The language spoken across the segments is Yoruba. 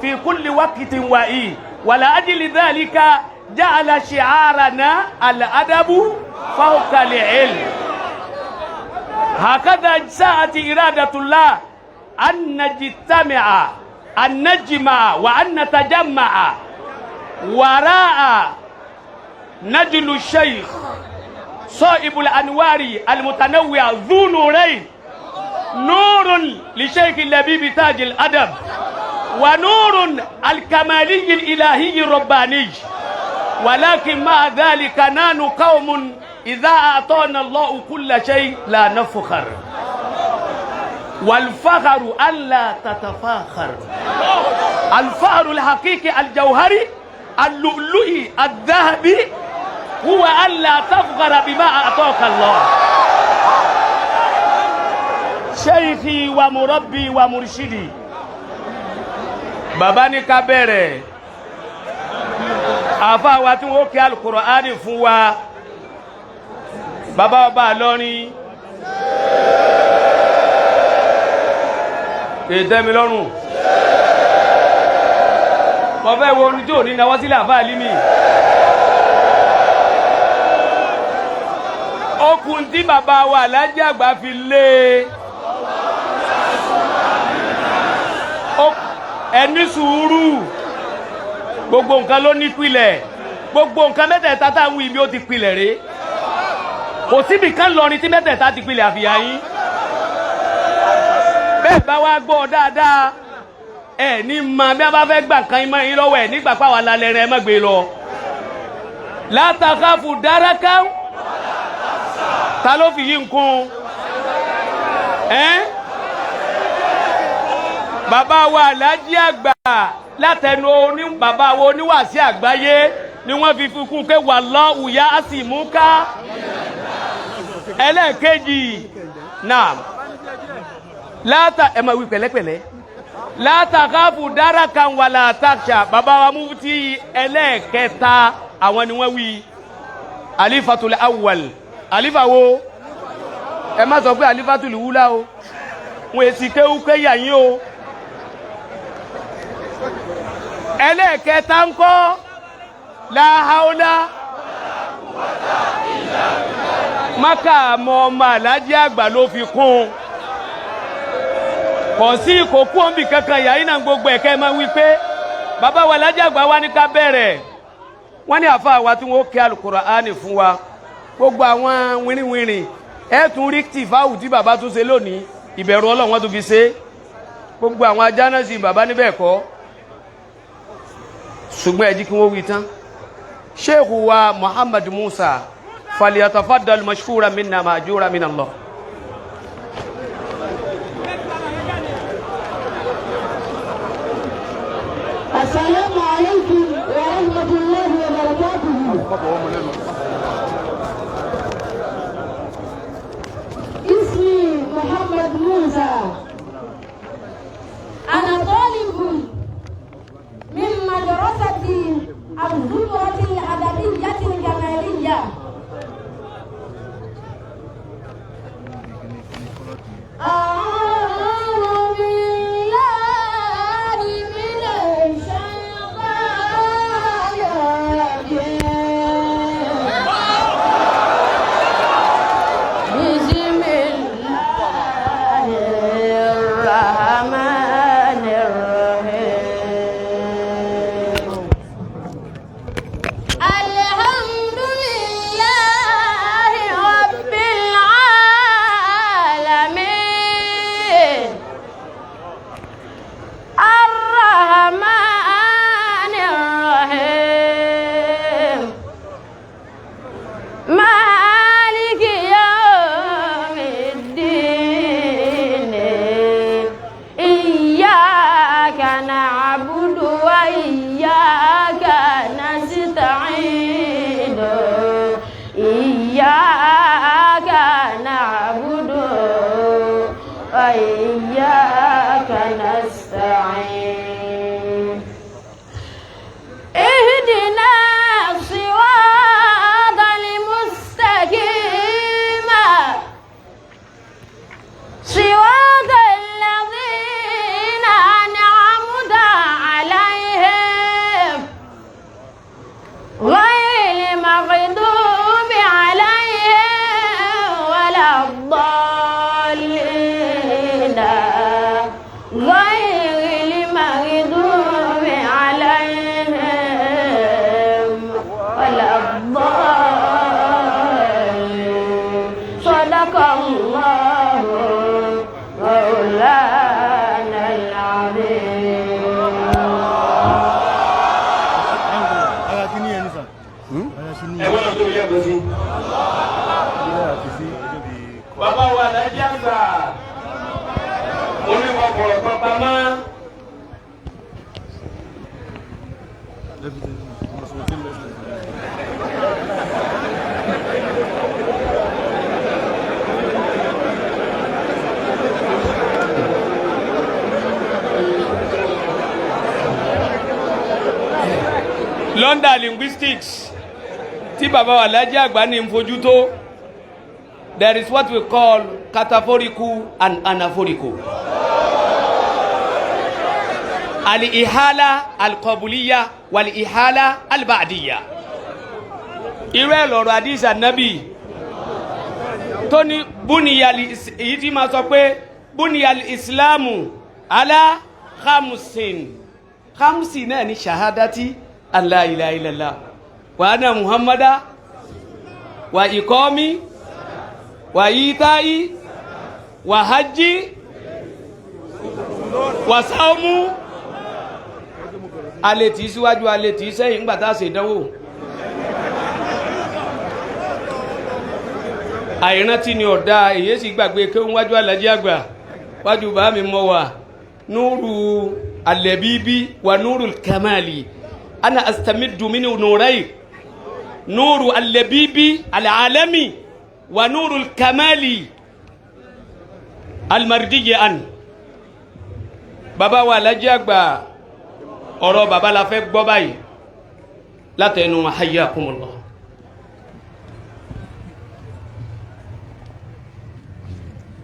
في كل وقت وإي ولأجل ذلك جعل شعارنا الأدب فوق العلم. هكذا ساءت إرادة الله أن نجتمع أن نجمع وأن نتجمع وراء نجل الشيخ صائب الأنوار المتنوع ذو نورين، نور لشيخ اللبيب تاج الأدب ونور الكمالي الإلهي الرباني. ولكن مع ذلك نحن قوم إذا أعطانا الله كل شيء لا نفخر، والفخر ألا تتفاخر. الفخر الحقيقي الجوهري اللؤلؤي الذهبي هو ألا تفخر بما أعطاك الله. شيخي ومربي ومرشدي bàbá ní ká bẹ̀rẹ̀ àfáà wa tí wọ́n kí Al-Qur'ani fún wa bàbá ọba Ìlọrin ètẹ́mi lọ́rùn wọ́n fẹ́ wo oníjó ní náwọ́ sílẹ̀ àfáà límì okùn tí bàbá wa Alhaji àgbà fi lé ẹni sùúrù gbogbo nǹkan ló ní pilẹ̀ gbogbo nǹkan mẹ́tẹ̀ẹ̀ta táwọn ibi ó ti pilẹ̀ rèé kò síbi kan lọrin tí mẹ́tẹ̀ẹ̀ta ti pilẹ̀ àfihàn yín bẹ́ẹ̀ bá wá gbọ́ dáadáa ẹ ní ma bí a bá fẹ́ gbà kan imọ́ yín lọ́wọ́ ẹ̀ nígbà pàwọn alalẹ́ rẹ̀ má gbé lọ. látàkàfù dáraka ta ló fi yí nkún bàbá wa Alhaji àgbà látẹnu bàbá wa oníwàásí àgbáyé ni wọ́n fi kún pé wallahu ya'simuka. ẹlẹ́ẹ̀kejì náà ẹ máa wí pẹ̀lẹ́pẹ̀lẹ́ látàkàfù dáraka wala taksha. bàbá wa mufti ẹlẹ́ẹ̀kẹta àwọn ni wọ́n wí alifatul awwal. alifa wo ẹ má sọ pé alifatul wula o wọ́n èsì kéwú kéyà yín o. ẹlẹ́ẹ̀kẹta ń kọ́ la haula maka mọ́ ọmọ Alhaji àgbà ló fi kún kò sí ìkókó òǹbì kankan yàrá iná gbogbo ẹ̀kẹ́ máa wí pé bàbá wa Alhaji àgbà wa ní ká bẹ̀rẹ̀ wọ́n ní àfa àwa tí wọ́n kí Al-Qur'ani fún wa gbogbo àwọn wìrìwìrì ẹ tún rí tìfáwù tí bàbá tún ṣe lónìí ìbẹ̀rù Ọlọ́run wọn tún fi ṣe gbogbo àwọn ajá náà sí bàbá níbẹ̀ kọ́ ṣùgbọ́n ẹ jí kí wọ́n wí tán sheikh wa Muhammad Musa falyatafaddal mashkura minna ma'jura min Allah. Assalamu alaikum wa rahmatullahi wa barakatuh. Ismi Muhammad Musa. Ana talibun min madrasati al-zumrati al-adabiyyati al-jamaliyya. Bàbá wa Alhaji àgbà oníwà bọ̀rọ̀ pápá mọ́. London linguistics tí bàbá wa Alhaji àgbà ní fojú tó. There is what we call cataphorical and anaphorical. Al-ihala al-qabuliya wal-ihala al-ba'diya. Irú ẹ̀ lọ̀rọ̀ hadith Ànábì tó ní èyí tí máa sọ pé buniyal islamu ala khamsin. Khamsin náà ni shahadati an la ilaha illallah wa anna muhammada wa iqami wa itai wa haji wa saumu alẹ́ tí síwájú alẹ́ tí sẹ́yìn ńgbà tá ṣe ìdánwò àìrántí ni ọ̀dá èyí sì gbàgbé kí wọ́n wájú Alhaji àgbà wájú bá mi mọ́ wà núrù alẹ́bíbí wa núrù kamali ana astamiddu minu nurai núrù alẹ́bíbí alálẹ́mì wa núrù kamali almardiye an bàbá wa Alhaji àgbà ọ̀rọ̀ bàbá la fẹ́ gbọ́ báyìí látẹnu hayyakumullah.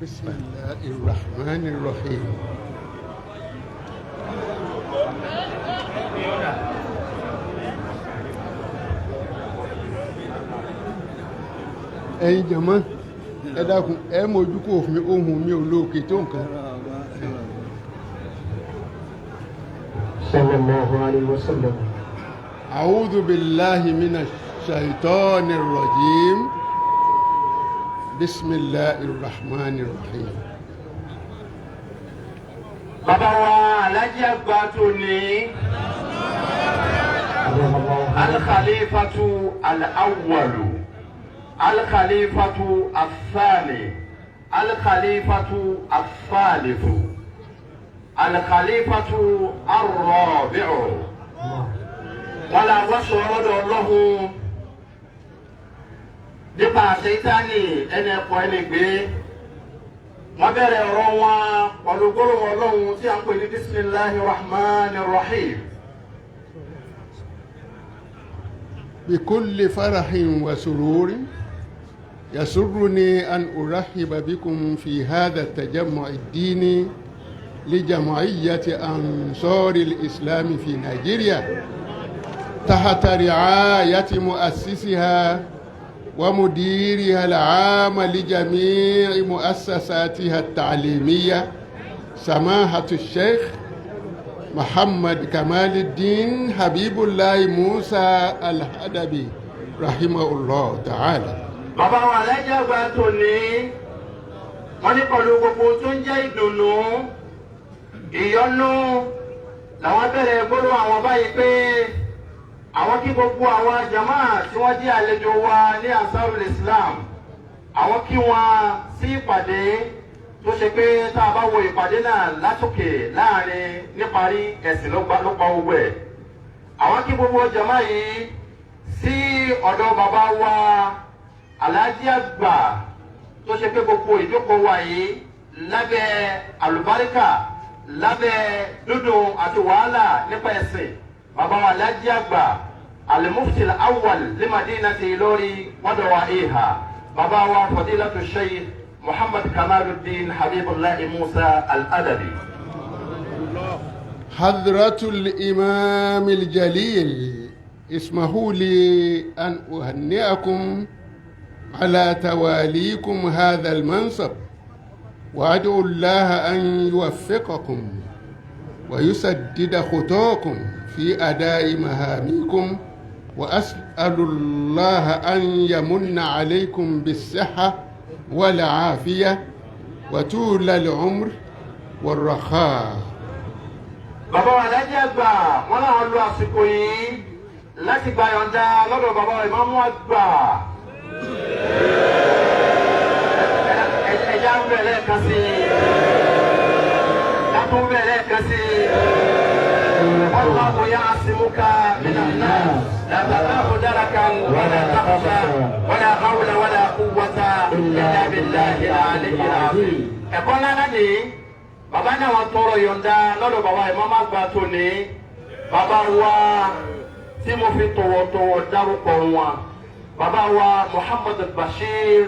Bismillahirrahmanirrahim. Ẹ̀yin jàmá ẹ dákun ẹ mójú kó ohùn mi ò lókè tó nǹkan. Sallallahu alaihi wasallam. A'udhu billahi minash shaitanir rajim. بسم الله الرحمن الرحيم. bàbá wa Alhaji àgbà tòní al-khalifatu al-awwalu al-khalifatu al-thani al-khalifatu al-thalithu al-khalifatu ar-rabi'u wala wasu ọ̀rọ̀ Ọlọ́hun nípa Ṣẹ̀tánì ẹni ẹ̀kọ́ ẹni gbé wọ́n bẹ̀rẹ̀ ọ̀rọ̀ wọn pẹ̀lú gbólóhùn Ọlọ́hun tí a ń pè ní bismillahir rahmanir rahim. بكل فرح وسرور يسرني أن أرحب بكم في هذا التجمع الديني لجمعية أنصار الإسلام في نيجيريا تحت رعاية مؤسسها ومديرها العام لجميع مؤسساتها التعليمية سماحة الشيخ محمد كمال الدين حبيب الله موسى الأدبي رحمه الله تعالى. bàbá wa Alhaji àgbà tòní wọ́n ní pẹ̀lú gbogbo tó ń jẹ́ ìdùnnú ìyọ́nú làwọn bẹ̀rẹ̀ gbólóhùn àwọn báyìí pé àwọn kí gbogbo àwọn jàmáà tí wọ́n jẹ́ àlejò wa ní Ansarul-Islam àwọn kí wọn sí ìpàdé tó ṣe pé tá a bá wo ìpàdé náà látòkè láàrin níparí ẹ̀sìn ló pa owó ẹ̀. àwọn kí gbogbo jàmáà yìí sí ọ̀dọ̀ bàbá wa Alhaji àgbà tó ṣe pé gbogbo ìjókòó wa yìí lábẹ́ àlùbáríkà lábẹ́ dúdùn àti wàhálà nípa ẹ̀sìn bàbá wa Alhaji àgbà al-mufti al-awwal li madinati Ilorin wa dawa'iha bàbá wa fadilatu shaykh محمد كمال الدين حبيب الله موسى الأدبي. حضرة الإمام الجليل اسمحوا لي أن أهنئكم على تواليكم هذا المنصب وأدعو الله أن يوفقكم ويسدد خطاكم في أداء مهامكم وأسأل الله أن يمن عليكم بالصحة والعافية وطول العمر والرخاء. bàbá wa Alhaji àgbà wọn náà lo àsìkò yìí láti gba yọ̀ǹda lọ́dọ̀ bàbá wa Ìmámù àgbà. ẹja ń bẹ̀rẹ̀ kan sí i látún bẹ̀rẹ̀ kan sí i. Allahu ya'simuka minan nas la takhafu darakan wala takhsha wala hawla wala quwwata illa billahi al-aliyyil azim. ẹ̀kọ́ ńlá ni bàbá náà wọn tọrọ yọ̀ǹda lọ́dọ̀ bàbá Ìmámù àgbà tòní bàbá wa tí mo fi tọ̀wọ̀tọ̀wọ̀ dárúkọ wọn bàbá wa Muhammad Bashir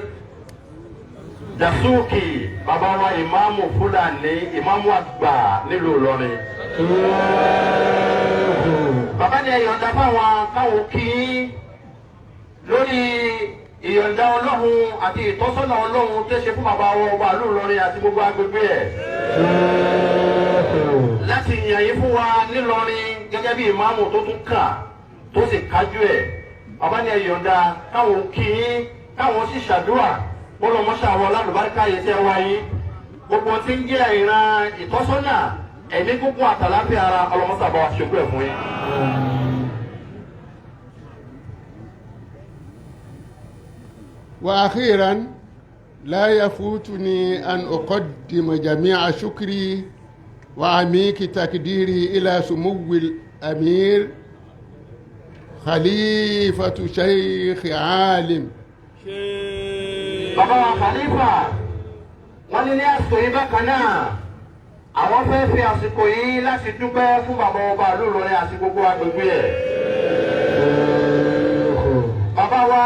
Dasuki bàbá wa Ìmáàmù Fúlàní Ìmáàmù àgbà nílùú Ìlọrin. bàbá ní ẹ̀yọ̀ǹda fáwọn káwọn kí lórí ìyọ̀ǹda Ọlọ́run àti ìtọ́sọ́nà Ọlọ́run tó ṣe fún bàbá wọn ọba ìlú Ìlọrin àti gbogbo agbègbè ẹ̀. láti yàn yín fún wa nílọrin gẹ́gẹ́ bí ìmáàmù tó tún kà tó sì kájú ẹ̀. bàbá ní ẹ̀yọ̀ǹda káwọn kí káwọn sì ṣàdúrà bọ́lọ̀mọ́ṣà àwọn alálùbáríkà yìí tẹ́ wáyé gbogbo tí ń jẹ́ ìran ìtọ́sọ́nà ẹ̀mí gbogbo àtàláfíà ara ọlọ́mọ́ṣà bá wa ṣokú ẹ̀ fún yín. وأخيرا لا يفوتني أن أقدم جميع شكري وعميق تقديري إلى سمو الأمير خليفة شيخ عالم. bàbá wa Khalifa wọ́n ní àsìkò yìí bákan náà àwọn fẹ́ẹ́ fi àsìkò yìí láti dúpẹ́ fún bàbá ọba ìlú Ìlọrin àti gbogbo agbègbè ẹ̀. bàbá wa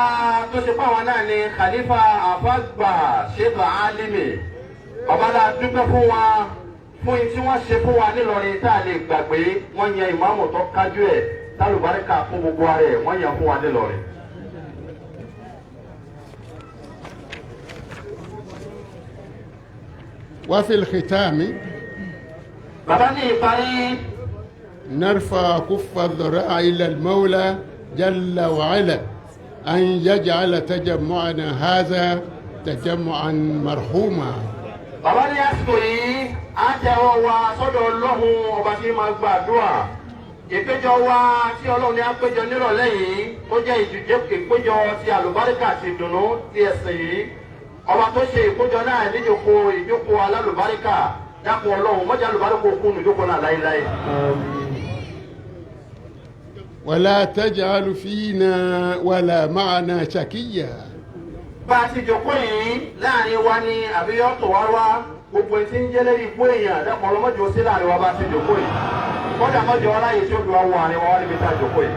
tó ṣe fáwọn náà ni Khalifa àfàgbà Sheikh Alimi bàbá la dúpẹ́ fún wa fún tí wọ́n ṣe fún wa nílọrin tá a lè gbàgbé wọ́n yan ìmáàmù tó kájú ẹ̀ tálùbáríkà fún gbogbo ara ẹ̀ wọ́n yan fún wa nílọrin. وفي الختام bàbá ní ìparí نرفع كف الذراع إلى المولى جل وعلا أن يجعل تجمعنا هذا تجمعا مرحوما. bàbá ní àsìkò yìí á tẹ́wọ́ wa sọ́dọ̀ Ọlọ́run ọba tí máa gbàdúrà. ìpéjọ wa tí Ọlọ́run ní àpéjọ nírọ̀lẹ́ yìí tó jẹ́ ìpéjọ ti àlùbáríkà ti dùnnú ti ẹ̀sìn yìí. ọba tó ṣe ìkójọ náà ìjókòó alálùbáríkà dákun Ọlọ́run mọ́jà àlùbáríkà òkú ìjókòó náà láéláé. ولا تجعل فينا ولا معنا شكيا. bá a ti jókòó yìí láàrin wa ni àbíyọ́tò wá gbogbo etí ń jẹ́lẹ́ ikú èèyàn dákun ọlọ́mọdé ó sí láàrin wa bá a ti jókòó yìí kọ́dà mọ́jọ ọláyè tí ó lu àwọn àárín wa wá níbi tá a jókòó yìí.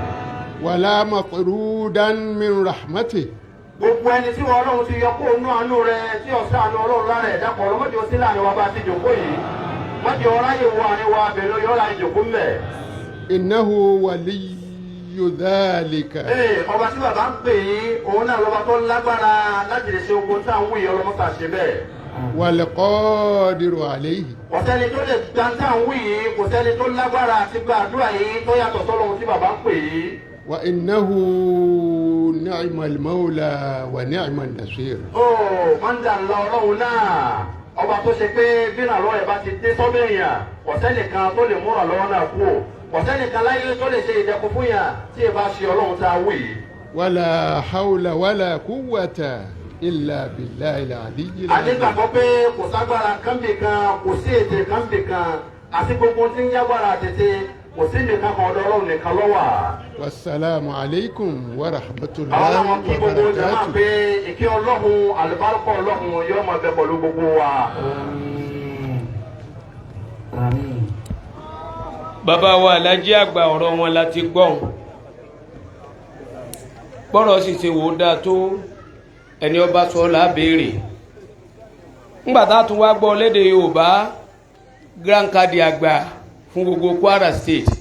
ولا مطرودا من رحمته. gbogbo ẹni tí wọn Ọlọ́run ti yọ kó nú àánú rẹ tí ọ̀sán àánú Ọlọ́run lára ẹ̀ dákun ọlọ́mọdé ó sí láàrin wa bá a ti jókòó yìí mọ́jọ ọláyè wọ àárín wa bẹ̀rẹ̀ yọ láàrin jókòó mẹ́. إنه ولي ذلك. ọba tí bàbá ń pè é òun náà lọ́ba tó lágbára láti lè ṣe ogun tí àwọn èèyàn ọlọ́mọ́ta ṣe bẹ́ẹ̀. والقادر عليه. kò sẹ́ni tó lè gbàǹtà ń wí yìí kò sẹ́ni tó lágbára àti gba àdúrà yìí tó yàtọ̀ sọ́lọ́run tí bàbá ń pè é. وإنه نعم المولى ونعم النصير. ó máa ń dà lọ Ọlọ́run náà ọba tó ṣe pé bí ìrànlọ́wọ́ ẹ̀ bá ti dé sọ́dọ̀ èèyàn kò sẹ́nìkan tó lè mú ìrànlọ́wọ́ náà kú kò sẹ́nìkan láyé tó lè ṣe ìdẹ̀kùn fún yàn tí ì bá ṣe Ọlọ́run tá a wí. ولا حول ولا قوة إلا بالله العلي العظيم. àdégbàgbọ́ pé kò ságbára kánbì kan kò sí ètè kánbì kan àti gbogbo tí ń yágbára tètè kò sí nìkan kan ọ̀dọ̀ Ọlọ́run nìkan ló wà. والسلام عليكم ورحمة àwọn الله ọmọ kí gbogbo jama وبركاته. pé ìkí Ọlọ́run àlùbáríkà Ọlọ́run yóò máa bẹ pẹ̀lú gbogbo wa. bàbá wa alájí àgbà ọ̀rọ̀ wọn láti gbọ́n bọ́rọ̀ sì ṣe wò ó dáa tó ẹni ọba sọ lábẹ́rẹ̀ ńgbàtà tún wá gbọ́ lédè Yorùbá grand card àgbà fún gbogbo Kwara State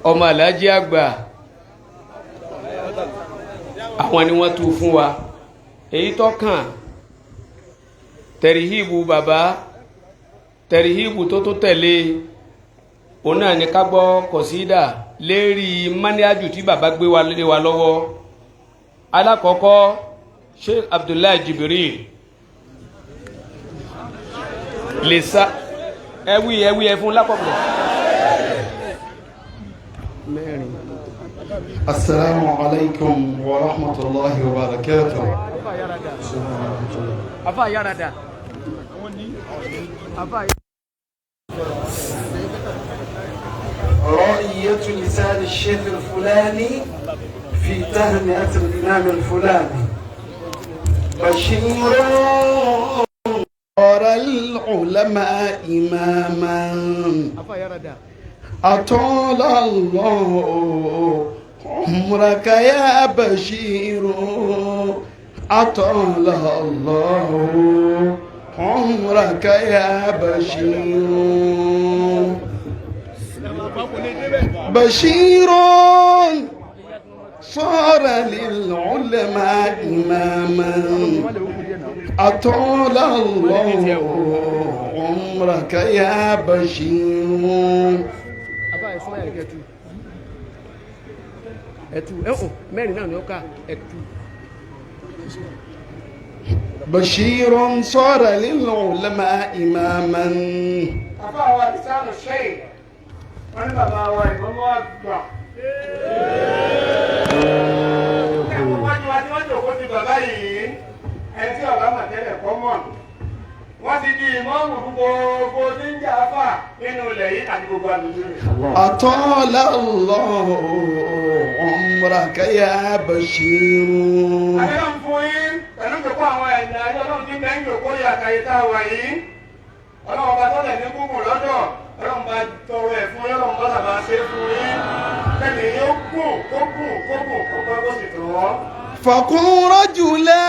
ọmọ alájí àgbà àwọn ni wọ́n tú fún wa èyí tó kàn tẹ̀rìhìbù bàbá tẹ̀rìhìbù tó tó tẹ̀lé òun náà ní ká gbọ́ kọ̀sídà lérí máníájù tí bàbá gbé wa lé wa lọ́wọ́ alákọ̀ọ́kọ́ Sheikh Abdullahi Jibril lè sá ẹwí ẹfún lápapọ̀ mẹ́rin. السلام عليكم ورحمة الله وبركاته. afa yarada afa رؤية لسان الشيخ الفلاني في تهنئة الإمام الفلاني بشير صار العلماء إماما afa yarada أطال الله عمرك يا بشير أطال الله عمرك يا بشير بشير صار للعلماء إماما أطال الله عمرك يا بشير afa ẹ̀sùn ẹ̀rì ẹ̀tù mẹ́rin náà ni ó ká ẹ̀tù. بشير صار للعلماء إماما. àfáà lisanu sheikh wọn ní bàbá wa ìmọ̀mọ́ àgbà. ẹ̀kọ́ wájú wa ni wọ́n jòkó ti bàbá yìí ẹni tí ọ̀gá màtẹ́lẹ̀ kọ́ mọ̀ wọ́n ti di ìmọ̀ọ́mù gbogbo níjà afá nínú ilẹ̀ yìí àti gbogbo àdúgbò rẹ̀. أطال الله عمرك يا بشير. àdéhùn fún yín pẹ̀lú ìjòkó àwọn ẹ̀dá ayé ọlọ́run tí bẹ́ẹ̀ ń jòkó yà kàyé tá a wà yìí ọlọ́run bá tọ́lẹ̀ ní gbogbo lọ́dọ̀ ọlọ́run bá tọrọ ẹ̀ fún ọlọ́run bá sàbà ṣe fún yín lẹ́nu yóò gùn kó pẹ́ kó sì tó wọ́n. فكن رجلا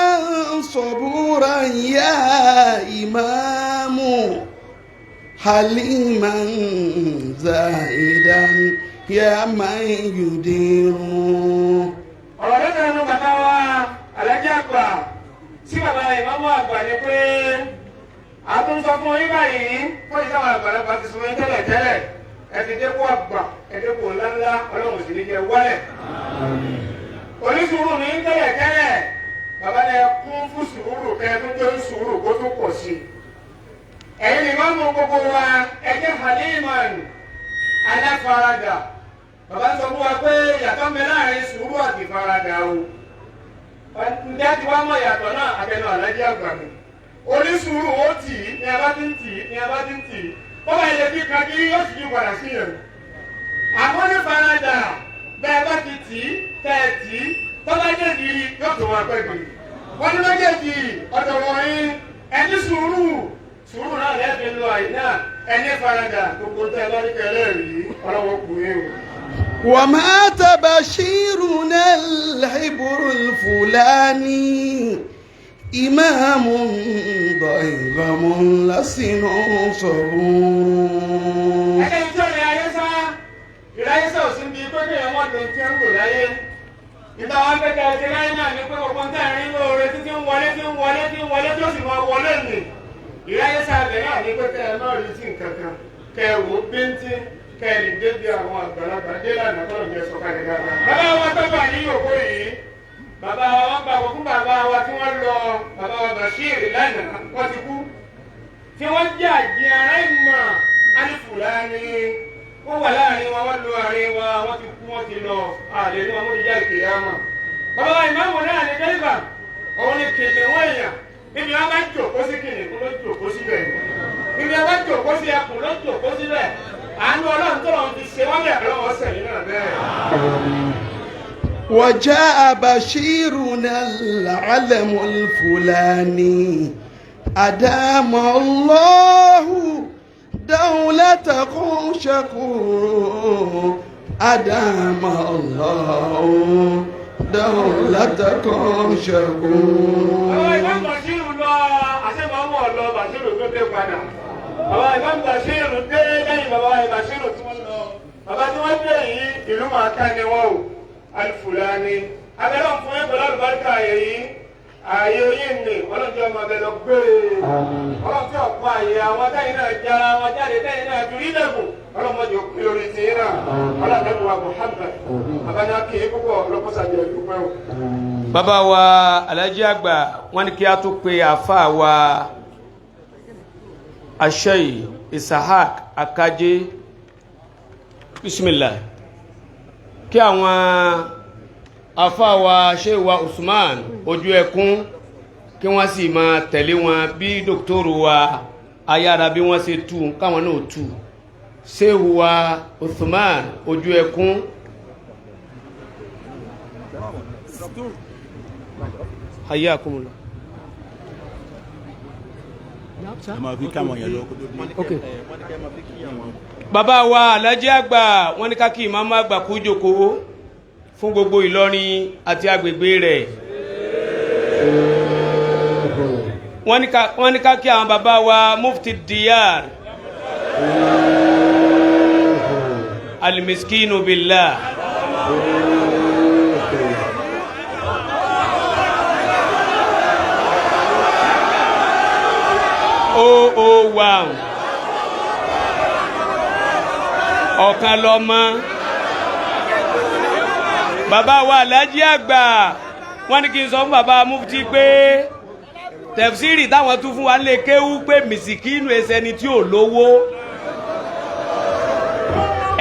صبورا يا إمام حليما زاهدا يا من يدير. ọ̀rọ̀ lẹ́nu ẹnu bàbá wa alájà àgbà sí bàbá ìmáàmù àgbà ni pé àtúnṣe fún yín báyìí fún ìsáwọn àgbàlagbà ti sún yín tẹ́lẹ̀ ẹ ti dẹ́kun àgbà ẹ dẹ́kun ńláńlá ọlọ́run sì ní jẹ wálẹ̀. onísùúrù ní tẹ́lẹ̀ bàbá ni ẹ kún fún sùúrù kẹ́ ẹ tó jẹ́ sùúrù kó tó pọ̀ sí i. ẹ̀yin ni wọ́n mú gbogbo wa ẹjẹ́ haliman aláfaradà. bàbá sọ fún wa pé yàtọ̀ ń bẹ láàrin sùúrù àti faradà o. ǹjẹ́ tí wàá mọ̀ yàtọ̀ náà abẹnú alájí àgbà mi. onísùúrù ó tì í ní abá ti ń tì í ní abá ti ń tì í. ó bá yẹ kí kan kí yóò sì yí padà sí yẹn. àmọ́ ní faradà bẹ́ẹ̀ bá ti tì í tẹ́ ẹ tì í tọ́lá jẹ́jì yóò tó wá pẹ́ gbìn. wọ́n ní méjèèjì ọ̀dọ̀ wọ̀nyí ẹni sùúrù náà lẹ́ẹ̀fẹ́ lọ àyíná ẹni faradà gbogbo tẹ́ ẹ bá ní kẹlẹ́ rí ọlọ́wọ́ kùnrin o. وما تبشيرنا الحبر الفلاني إمام ضيغم لسن صبور. ẹ̀ka ìjọ ni ayé sá ìráyé sá ò sí bí pé kéèyàn wọ́n tó ti ń lò láyé. ìta wọn fẹ́ kẹ́ ẹ ti láyé náà ní pé gbogbo ń tẹ̀ rí lóore títí ń wọlé tí ó sì máa wọlé nì. ìráyé sá bẹ̀ náà ní pé kẹ́ ẹ náà rí sí nǹkan kan kẹ́ ẹ wò ó bíntín kẹ́ ẹ lè débi àwọn àgbàlagbà dé lánàá tó ń jẹ sọ́kàlẹ̀ dáadáa. bàbá wọn tó bá yín yòókù yìí bàbá wọn gbà wọ́n fún bàbá wa tí wọ́n lọ bàbá wa Bashir lánàá wọ́n ti kú tí wọ́n jẹ́ àjẹ́ ara ìmọ̀ alifulani wọ́n wà láàrin wọn wọ́n lo àárín wa wọ́n ti kú wọ́n ti lọ àlè ní wọn mo ti já ìkéyàmọ̀. bàbá wa Imam náà ní dẹ́gbà òun ni kìnìún wọ́n èèyàn níbi wọn bá jòkó sí kìnìún ló jòkó síbẹ̀ níbi wọn bá jòkó sí ẹkùn ló jòkó síbẹ̀ àánú ọlọ́run tó lọ́n ti ṣe wọ́n bẹ̀ lọ́wọ́ sẹ̀yìn náà bẹ́ẹ̀. وجاء بشيرنا العلم الفلاني أدام الله دولتكم شكور أدام الله دولتكم شكور. àwọn Imam Bashir lọ àṣemọ́mọ́ lọ Bashir tó dé padà àwọn Imam Bashir dé lẹ́yìn bàbá Bashir tí wọ́n lọ bàbá tí wọ́n dé yìí ìlú màkà ni wọ́n o alifulani abẹ́rẹ́ fún ẹ̀ pẹ̀lú àlùbáríkà yìí ààyè yìí ni ọlọ́jọ́ ọmọ abẹ́ lọ gbére ọlọ́jọ́ ọ̀pọ̀ ààyè àwọn táyì náà jára wọn jáde táyì náà fi rí lẹ́kùn ọlọ́mọdé òkè lórí ti yín náà ọlọ́dẹ́nu wa Muhammad abájá kì í púpọ̀ ọlọ́kọ́sàjẹ́ ìdúpẹ́ o. bàbá wa Alhaji àgbà wọ́n ní kí a tó pe àáfàá wa Ashayi Isahak Akaje bismillah kí àwọn àáfàá wa Sheikh wa Usman ojú ẹkún kí wọ́n sì máa tẹ̀lé wọn bí dókítọ̀rù wa ayára bí wọ́n ṣe tú káwọn náà tú Sheikh wa Usman ojú ẹkún hayyakumullah. Okay. Bàbá wa Alhaji àgbà wọ́n ní ká kí ìmáàmù àgbà kú jókòó fún gbogbo Ìlọrin àti agbègbè rẹ̀. Wọ́n ní ká kí àwọn bàbá wa Mufti Diyar Al-Miskinu Billah. wow ọ̀kan lọ́mọ bàbá wa Alhaji àgbà wọ́n ní kí n sọ fún bàbá Mufti pé tẹ̀fsírì táwọn tún fún wa lè kéwú pé mìsìkínù ẹsẹni tí ò lówó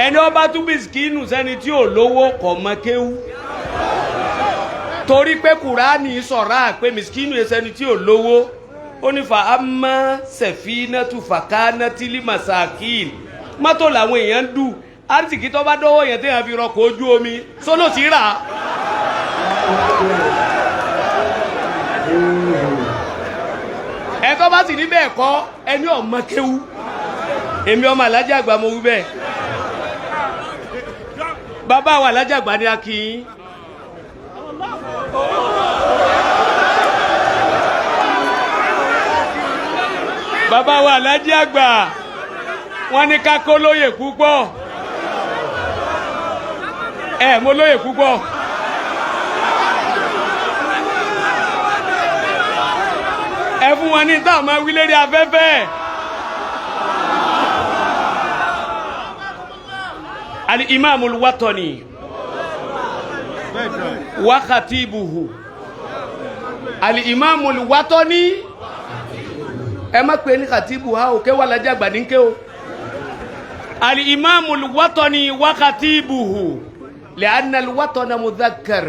ẹni ó bá tún mìsìkínù sẹni tí ò lówó kò mọ kéwú torí pé Kùránì sọ̀rọ̀ pé mìsìkínù ẹsẹni tí ò lówó ó ní fa ama sẹ̀fínàtù fàkánátìlì masakin mọ́tò làwọn èèyàn ń dù àrìsìkí tó bá dọ́wọ́ yẹn téèyàn fi rọkọ̀ ojú omi sólò sí rà. ẹ tó bá sì ní bẹ́ẹ̀ kọ́ ẹni ọmọ kéwú èmi ọmọ Alhaji àgbà mo wí bẹ́ẹ̀ bàbá wa Alhaji àgbà ní akínyìn. Bàbá wa Alhaji àgbà wọ́n ní ká kó lóyè púpọ̀ mo lóyè púpọ̀ fún wọn ní táwọn máa wí lérí afẹ́fẹ́ al-Imam al-Watani wa khatibuhu al-Imam al-Watani ẹ má pè ní khatibu ha o ké wà lájà àgbà ní ké o al-Imam al-Watani wa khatibuhu li'anna al-watana mudhakkar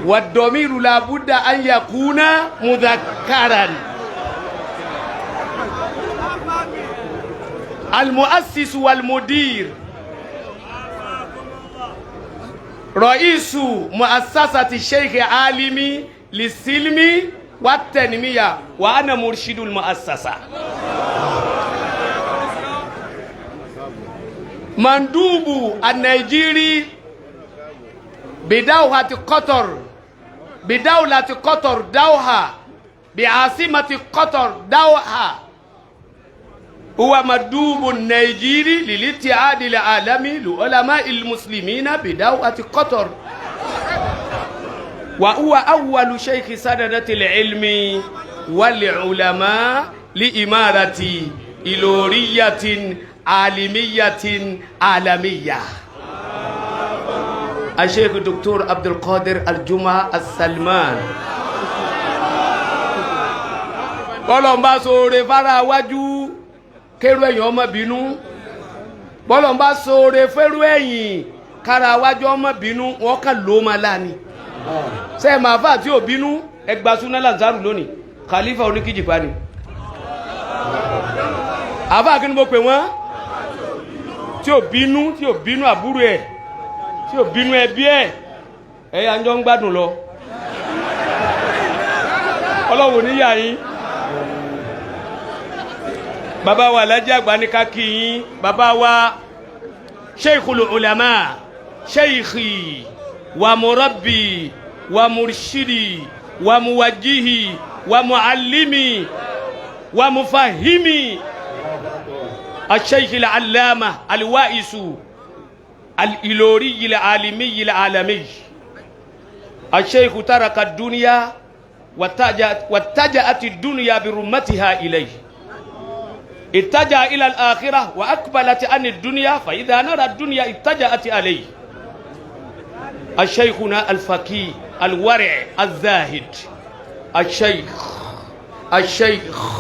wad-damiru la budda an yakuna mudhakkaran al-muassis wal-mudir رئيس مؤسسة الشيخ عالمي للسلم والتنمية وأنا مرشد المؤسسة مندوب النيجيري بدولة قطر دوحة بعاصمة قطر دوحة هو مندوب النيجيري للاتحاد العالمي لعلماء المسلمين بدولة قطر وهو أول شيخ سندة العلم والعلماء لإمارة إلورية عالمية عالمية الشيخ الدكتور عبد القادر الجمعة السلمان قولوا باسوري فرا وجو kéru ẹ̀yìn ọmọ bínú bọ́lọ̀ ń bá sóore fẹ́rú ẹ̀yìn kára wájú ọmọ bínú wọn kàn ló máa láàní ṣe máa fà tí ò bínú ẹgbà súná Ansarù lónìí khalifa oníkìjìpá ni àbá kí ni mo pè wọ́n tí ò bínú àbúrò ẹ̀ tí ò bínú ẹbí ẹ̀ ẹ̀yà ń jọ ń gbádùn lọ ọlọ́wọ́ níyà yín bàbá wa alájà àgbà ní ká kí yín bàbá wa sheikhul ulama sheikhi wa murabbi wa murshidi wa muwajjihi wa muallimi wa mufahimi الشيخ العلامة الوائس الإلوري العالمي العالمي الشيخ ترك الدنيا واتجأت الدنيا برمتها إليه اتجه إلى الآخرة وأقبلت عن الدنيا فإذا نرى الدنيا اتجأت عليه الشيخنا الفقيه الورع الزاهد الشيخ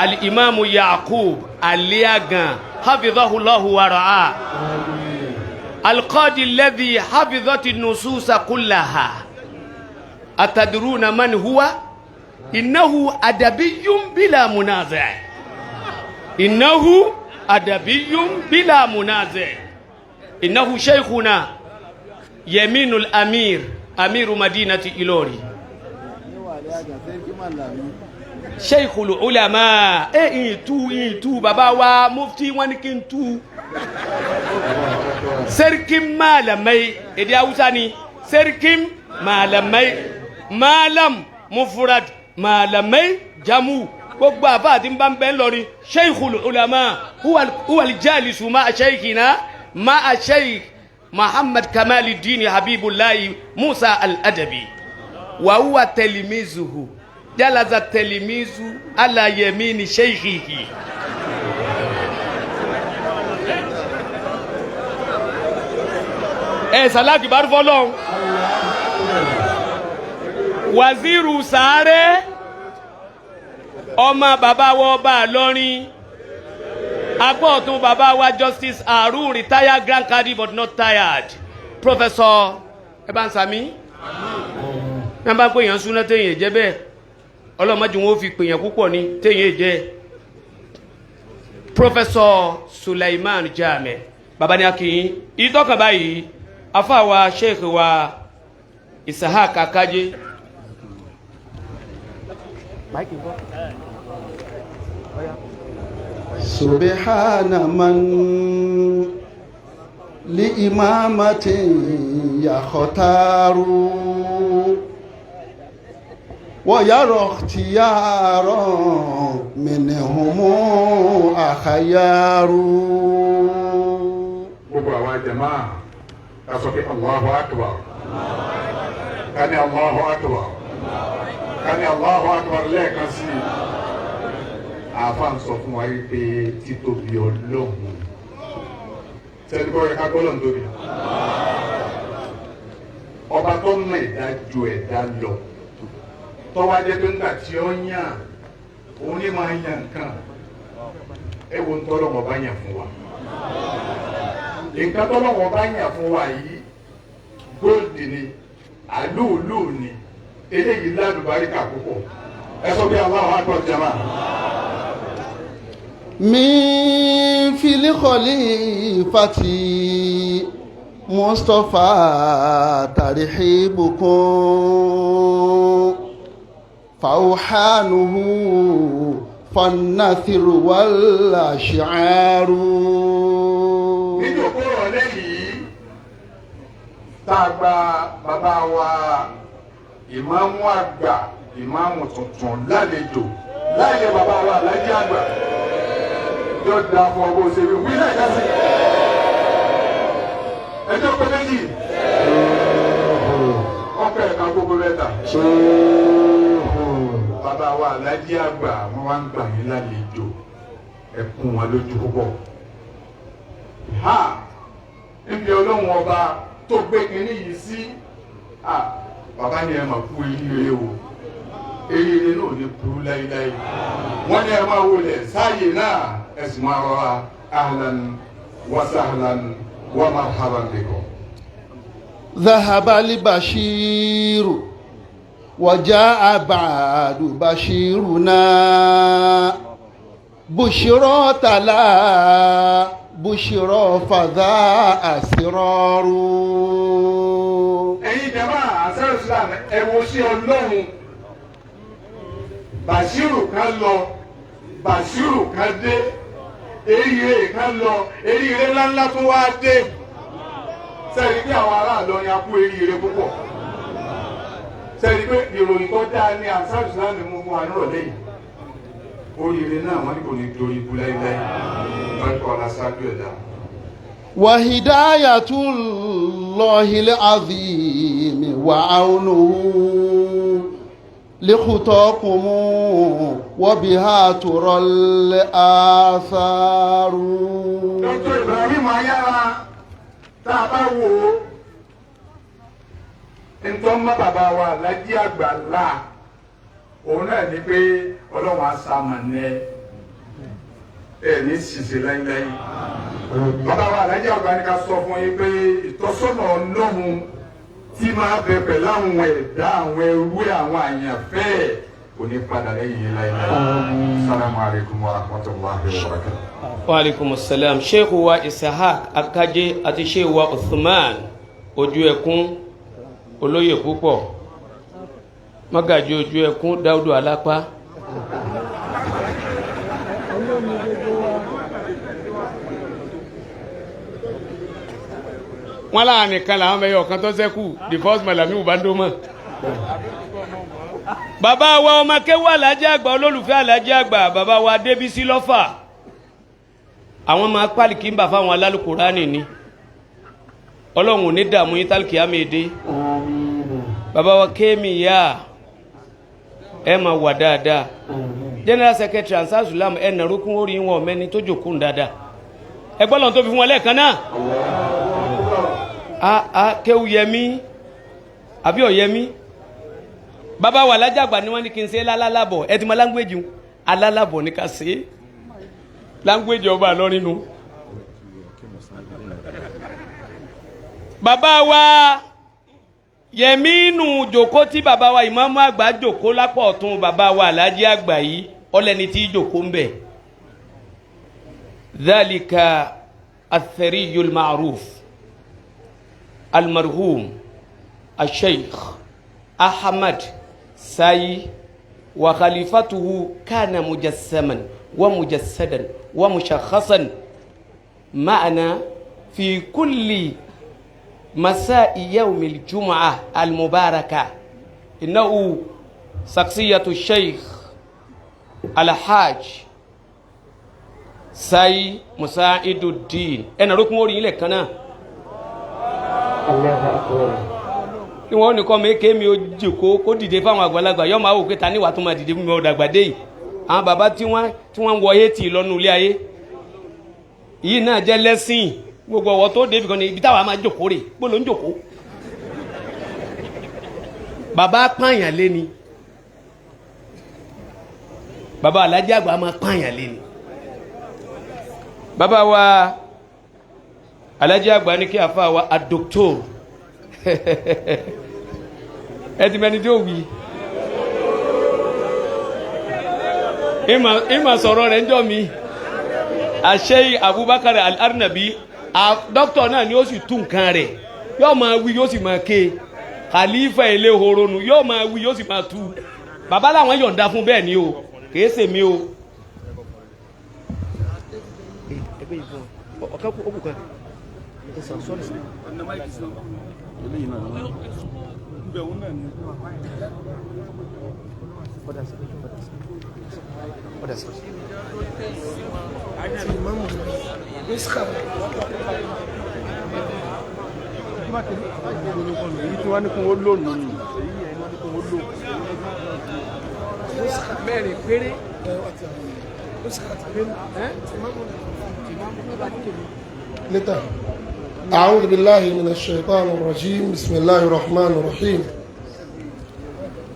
الإمام يعقوب الياغان حفظه الله ورعاه القاضي الذي حفظت النصوص كلها أتدرون من هو؟ إنه أدبي بلا منازع إنه أدبي بلا منازع إنه شيخنا يمين الأمير أمير مدينة إلوري شيخ العلماء إنتو بابا ومفتي ونكنتو سركم مالمي إدي أوساني سركم مالمي مالم مفرد malamai jamu gbogbo àfáà tí ń bá ń bẹ lórí sheikhul ulama huwa aljalisu ma sheikhina ma sheikh Muhammad Kamaluddin Habibullahi Musa al-Adabi wa huwa talmizuhu jalaza talmizu ala yamini sheikhihi salaki barfolon Waziru Sare ọmọ bàbá wa Ọba Ìlọrin agbọ́ọ̀tún bàbá wa Justice Harun retired Grand Cadi but not tired Professor Ebansami ẹ bá pè yàn súná téèyàn jẹ́ bẹ́ẹ̀ ọlọ́mọdé wọn ó fi pè yàn púpọ̀ ní téèyàn jẹ́ Professor Sulaiman Jame bàbá ní akínyìn ìtọ́kàn báyìí afáwa Sheikh wa Isahak Akaje سبحان من لإمامة يختار ويرى اختيارا منهم أخيار. gbogbo àwọn jama ká sọ pé Allahu Akbar ká ní Allahu Akbar ká ní Allahu Akbar lẹ́ẹ̀kan sí i. àáfà ń sọ fún wa yìí pé títóbi Ọlọ́run sẹ́ni bọ́ yẹ ká gbọ́dọ̀ ń tóbi ọba tó mọ ẹ̀dá ju ẹ̀dá lọ tó wá jẹ́ pé ńgbà tí ó yàn òun ní máa yàn nǹkan ẹ wo ń tọ́lọ́wọ́ bá yàn fún wa nǹkan tọ́lọ́wọ́ bá yàn fún wa yìí gold ni àlúùlù ni eléyìí lálùbáríkà púpọ̀ ẹ sọ bí Allahu Akbar jama. min fil khalifati Mustafa tarihibukum fauhanuhu fannathiru wal ash'aru. nínú òkúrò lẹ́yìn tá a gba bàbá wa ìmáàmù àgbà ìmáàmù tuntun lálejò láyé bàbá wa alájí àgbà yóò dá fún ọgbọ́n òṣèré wílẹ̀ kásì ẹjọ́ pé méjì ọkọ̀ ẹ̀ka gbogbo mẹ́ta bàbá wa alájí àgbà wọ́n wá ń gbà yín lálejò ẹkún wọn lójú púpọ̀ ha níbi ọlọ́run ọba tó gbé kínní yìí sí bàbá ni ẹ máa kú eré o eré náà ní burú láíláí wọ́n ní ẹ máa wọlé sáàyè náà ẹ sì máa rọra ahlan wa sahlan wa marhaban bikum. ذهب البشير وجاء بعد بشيرنا بشرى تلا بشرى فذا أسرار. ẹ̀yin jama Ansarul-Islam ẹ wo sí ọlọ́run Bashiru kan lọ Bashiru kan dé eré kan lọ eré ńláńlá tó wá dé sẹ́yìn bí àwọn aráàlú ọ̀yàn kú eré púpọ̀ sẹ́yìn pé ìròyìn tó dáa ní Ansarul-Islam mú fún wa nírọ̀lẹ́ yìí oríire náà wọ́n ní kò ní dorí ikú láíláí wọ́n kọ́ ọ̀la ṣáájú ẹ̀dá. وهداية الله العظيم وعونه لخطاكم وبها ترى الآثار. Dr. Ibrahim Ayára tá a bá wò ó ntọ́mọ́ bàbá wa Lájí àgbà là òun náà ní pé ọlọ́run àṣàmọ̀nẹ́ ẹ̀ ní ṣìṣe láíláí. Bàbá wa Lájí àgbà ní ká sọ fún yín pé ìtọ́sọ́nà ọlọ́run tí máa bẹ pẹ̀lú àwọn ẹ̀dá àwọn ẹrú àwọn àyànfẹ́ kò ní padà lẹ́yìn yín láíláí. Assalamu alaikum wa rahmatullahi wa barakatuh. Wa alaikum assalam. Sheikh wa Ishaq Akaje àti Sheikh wa Uthman ojú ẹkún olóyè púpọ̀ Mágàjí ojú ẹkún Dáúdù Alápá. wọ́n láàrin nìkan làwọn mẹ́yọ̀ kan tó sẹ́kù the first malami ubandoma. bàbá wa ọmọ kéwà Àlàjí àgbà olólùfẹ́ Àlàjí àgbà bàbá wa Débísí Lọ́fà àwọn máa pálíkì ń bà fáwọn alálùkùránì ni ọlọ́run ò ní dààmú yín tálíkì àmèdè bàbá wa kéèmì yá ẹ máa wà dáadáa general secretary Ansarul-Islam ẹ nàrókún orí wọn mẹ́ni tó jòkó dáadáa ẹ gbọ́dọ̀ tó fi fún wọn lẹ́ẹ̀kan náà kéwù yẹmí àbí ọ̀yẹmí bàbá wa Àlàjí àgbà ni wọ́n ní kí n ṣe lálálàbọ̀ ẹ ti mọ láńgbéjì alálàbọ̀ ní ká ṣe láńgbéjì ọba lọ́rínú bàbá wa yẹmínú jòkó tí bàbá wa ìmáàmù àgbà jòkó lápọ̀ ọ̀tún bàbá wa Àlàjí àgbà yìí ọlẹ́ni tí jòkó ń bẹ̀ dhalika athariyul ma'ruf المرحوم الشيخ أحمد ساي وخليفته كان مجسما ومجسدا ومشخصا معنا في كل مساء يوم الجمعة المباركة إنه شخصية الشيخ الحاج ساي مساعد الدين أنا ركن موري لك أنا kí wọ́n ní kọ́ mẹ́kẹ́ mi ó jòkó kó dìde fáwọn àgbàlagbà yọ́ máa wò pé ta níwà tó máa dìde fún mi ọ̀dàgbà dé yìí àwọn bàbá tí wọ́n wọ éètì lọ́nu ilé ayé yìí náà jẹ́ lẹ́sìn gbogbo ọ̀wọ́ tó débi kan ní ibi táwa máa jòkó rè gbọ́dọ̀ ń jòkó bàbá pààyàn lé ni bàbá alájà àgbà máa pààyàn lé ni bàbá wa alájà àgbà ní kí àfa wa adoktor ẹ ti mẹni tí ó wí ìmọ̀ sọ̀rọ̀ rẹ̀ ń jọ mi àṣeyí Abubakar al-Arnabi dókítà náà ni ó sì tún nǹkan rẹ̀ yóò máa wí yóò sì máa ké khalifa ilé horonu yóò máa wí yóò sì máa tú bàbá làwọn yọ̀ǹda fún bẹ́ẹ̀ ni o kìí ṣe mi o. أعوذ بالله من الشيطان الرجيم بسم الله الرحمن الرحيم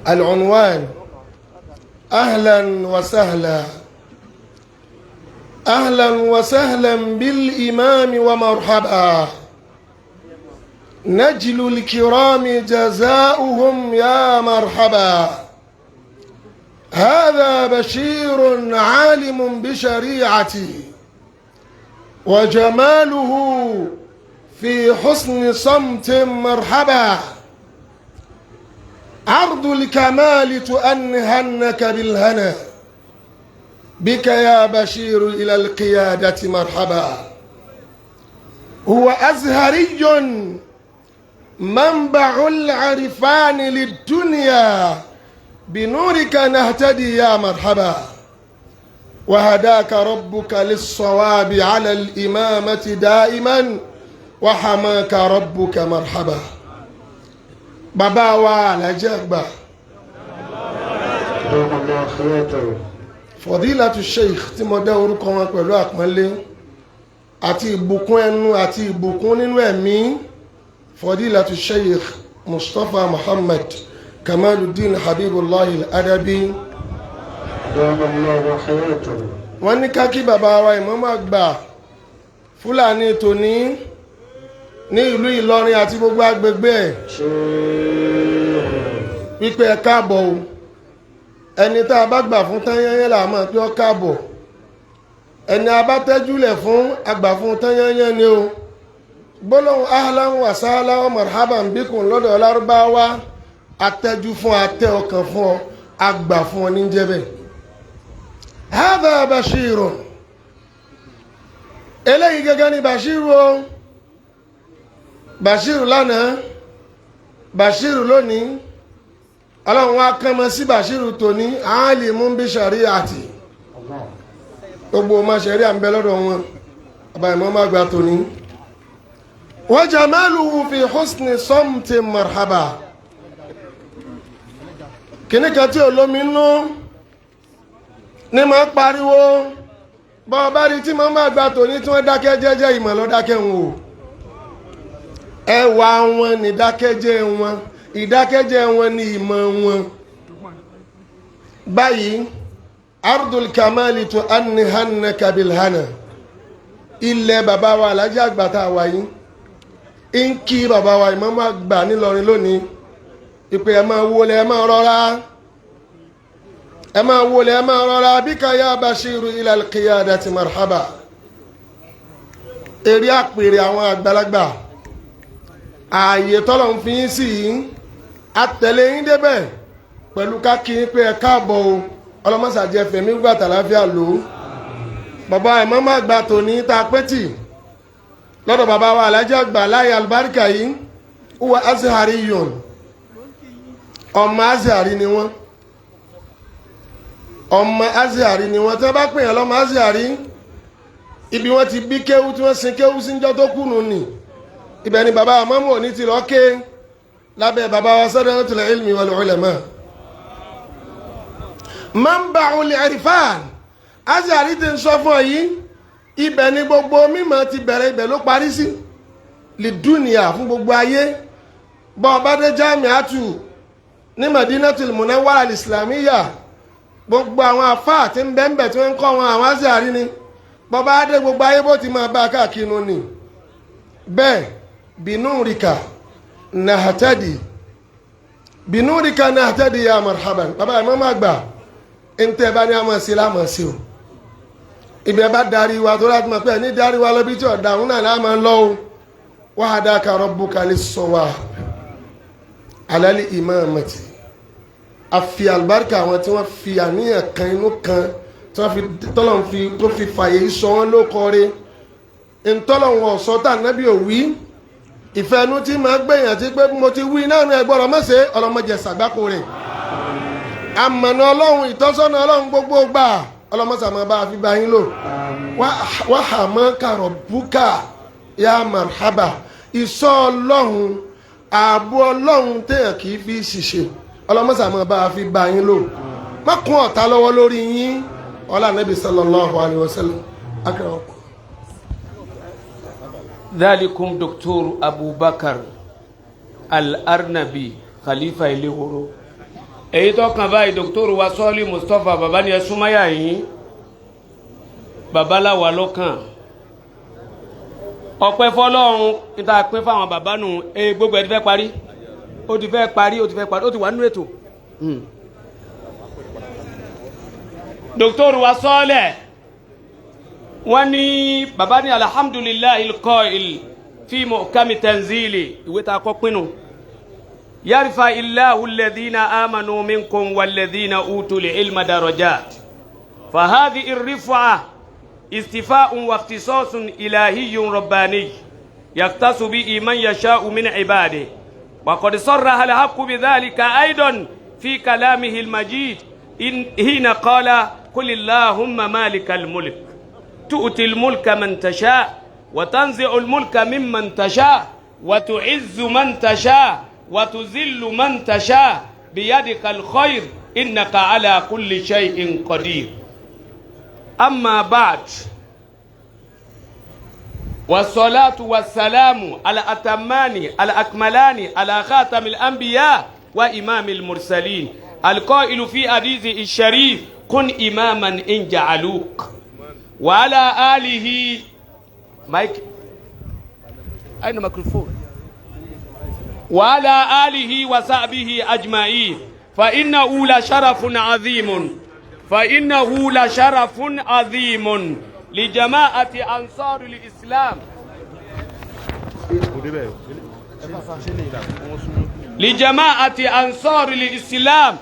العنوان أهلا وسهلا أهلا وسهلا بالإمام ومرحبا نجل الكرام جزاؤهم يا مرحبا هذا بشير عالم بشريعتي وجماله في حسن صمت مرحبا عرض الكمال تؤنهنك بالهنا بك يا بشير إلى القيادة مرحبا هو أزهري منبع العرفان للدنيا بنورك نهتدي يا مرحبا وهداك ربك للصواب على الإمامة دائما وحماك ربك مرحبا بابا والجبا فضيلة الشيخ تمدوركم pẹ̀lú àpọ́nlé àti ìbùkún ẹnu àti ìbùkún nínú ẹ̀mí فضيلة الشيخ مصطفى محمد كمال الدين حبيب الله الأدبي wọ́n ní ká kí bàbá wa ìmáàmù àgbà Fúlàní tòní ní ìlú Ìlọrin àti gbogbo agbègbè ẹ̀ wípé ẹ káàbọ̀ o ẹni tá a bá gbà fún tán yányán là máa pé ọ káàbọ̀ ẹni a bá tẹ́júlẹ̀ fún àgbà fún tán yányán ni o gbólóhùn ahlan wa sahlan wa marhaban bikum lọ́dọ̀ Lárúbáwá atẹ́jú fún atẹ́ ọkàn fún ọ àgbà fún ọ ní jẹ́bẹ̀ hadha bashirun eléyìí gẹ́gẹ́ ní bashiru o bashiru lánàá bashiru lónìí ọlọ́run wá kán mọ́ sí bashiru tòní alimun bi shari'ati gbogbo ọmọ ṣẹ̀rí à ń bẹ lọ́dọ̀ wọn àbáyọ̀mọ́ má gba tòní wa jamaluhu fi husni samti marhaba kìíní kan tí olómi nú ní máa pariwo bọ́ bá rí tí máa má gba tòní tí wọ́n dákẹ́ jẹ́jẹ́ ìmọ̀ lọ dákẹ́ wọn o ẹwà wọn ní ìdákẹ́jẹ́ wọn ìdákẹ́jẹ́ wọn ní ìmọ̀ wọn báyìí ardul kamali to annihannaka bilhana ilẹ̀ bàbá wa alájẹ́ àgbàtà wà yìí ń kí bàbá wa Imam àgbà nílọrin lónìí ìpè ẹ máa wọlé ẹ máa rọra ẹ máa wọlé ẹ máa rọra bíkà ya bashiru ila alqiyadati marhaba eré àpèrè àwọn àgbàlagbà ààyè tọ́lọ̀ ń fi yín sí yìí àtẹ̀lé yín débẹ̀ pẹ̀lú káàkiri pé ẹ káàbọ̀ o ọlọ́mọ́sàjẹ́ fẹ̀mí gbàtà láfíà lò ó bàbá Imam àgbà tòní ta pétì lọ́dọ̀ bàbá wa alájẹ́ àgbà láyé albarka yìí huwa azhariyun ọmọ azhari ni wọ́n ọmọ azhari ni wọ́n tí wọ́n bá pè yàn lọ́mọ azhari ibi wọ́n ti bí kéwú tí wọ́n sin kéwú síjọ́ tó kùnù nì ibẹ̀ ni bàbá Imamu òní ti lọ ké lábẹ́ bàbá wa sadaratul ilmi wal ulama manba'ul irfan azhari ti ń sọ fún ọ yìí ibẹ̀ ni gbogbo mímọ̀ ti bẹ̀rẹ̀ ibẹ̀ ló parí sí lè dúnìyà fún gbogbo ayé bọ́ ọba dé jamiatu ní Madinatul Munawwara al-Islamiyya gbogbo àwọn àfáà tí ń bẹ́ńbẹ̀ tí wọ́n ń kọ́ wọn àwọn Azhari ni bọ́bá adé gbogbo ayé bó ti máa bá káàkiri ni bẹ́ẹ̀ binurika nahtadi binurika nahtadi ya marhaban bàbá ìmọ̀ máa gbà ń tẹ́ bá ní àmọ́ sí lámọ̀ sí o ibẹ̀ bá darí wa tó láti mọ̀ pé ní darí wa lọ́bí tí ọ̀dà òun náà láàmà lọ́wọ́ wahdaka rabbuka lis-sawab ala al-imamati àfi àlùbáríkà àwọn tí wọ́n fi àníyàn kan inú kan tí wọ́n fi tọ́lọ̀ fi tó fi fàyè sọ wọ́n ló kọ́re ntọ́lọ̀ wọn ọ̀sọ́ tà nábì òwí ìfẹ́nu tí máa gbẹ̀yàn tí pé mo ti wí náà ní ẹgbọ́rọ̀ mọ́sẹ̀ ọlọ́mọdé sàgbákò rẹ̀ àmọ̀nà ọlọ́run ìtọ́sọ́nà ọlọ́run gbogbo gbà ọlọ́mọsàmọ́ bá fi bá yín lò wahamaka rabbuka ya marhaba ìsọ ọlọ́run ààbò ọlọ́run téèyàn kì í fi ṣiṣẹ́ ọlọ́mọsàmọ́ bá fi bá yín lò má kún ọ̀tá lọ́wọ́ lórí yín ọlá Nabi sallallahu alayhi wa sallam akẹ́rọ̀. ذلكم دكتور أبو بكر الأرنبي خليفة إليورو èyí tó kàn báyìí dr wasoli mustapha baba ni ẹsùnmáyà yìí babaláwa lọ́kàn ọpẹ́ fọ́lọ́run níta pín fáwọn bàbá nù gbogbo ẹ̀ ti fẹ́ parí ó ti fẹ́ parí ó ti wà nínú ètò dr wasole wọ́n ní baba ni alhamdulillahi alqa'il fi muhkami tanzili ìwé ta kọ́ pinnu يرفع الله الذين آمنوا منكم والذين أوتوا العلم درجات فهذه الرفعة استفاء واختصاص إلهي رباني يختص به من يشاء من عباده وقد صرح الحق بذلك أيضا في كلامه المجيد حين قال قل اللهم مالك الملك تؤتي الملك من تشاء وتنزع الملك ممن تشاء وتعز من تشاء وتذل من تشاء بيدك الخير إنك على كل شيء قدير أما بعد والصلاة والسلام على أتمان الأكملان على خاتم الأنبياء وإمام المرسلين القائل في حديث الشريف كن إماما إن جعلوك وعلى آله مايك أين ميكروفون وعلى آله وصحبه أجمعين فإنه لشرف عظيم لجماعة أنصار الإسلام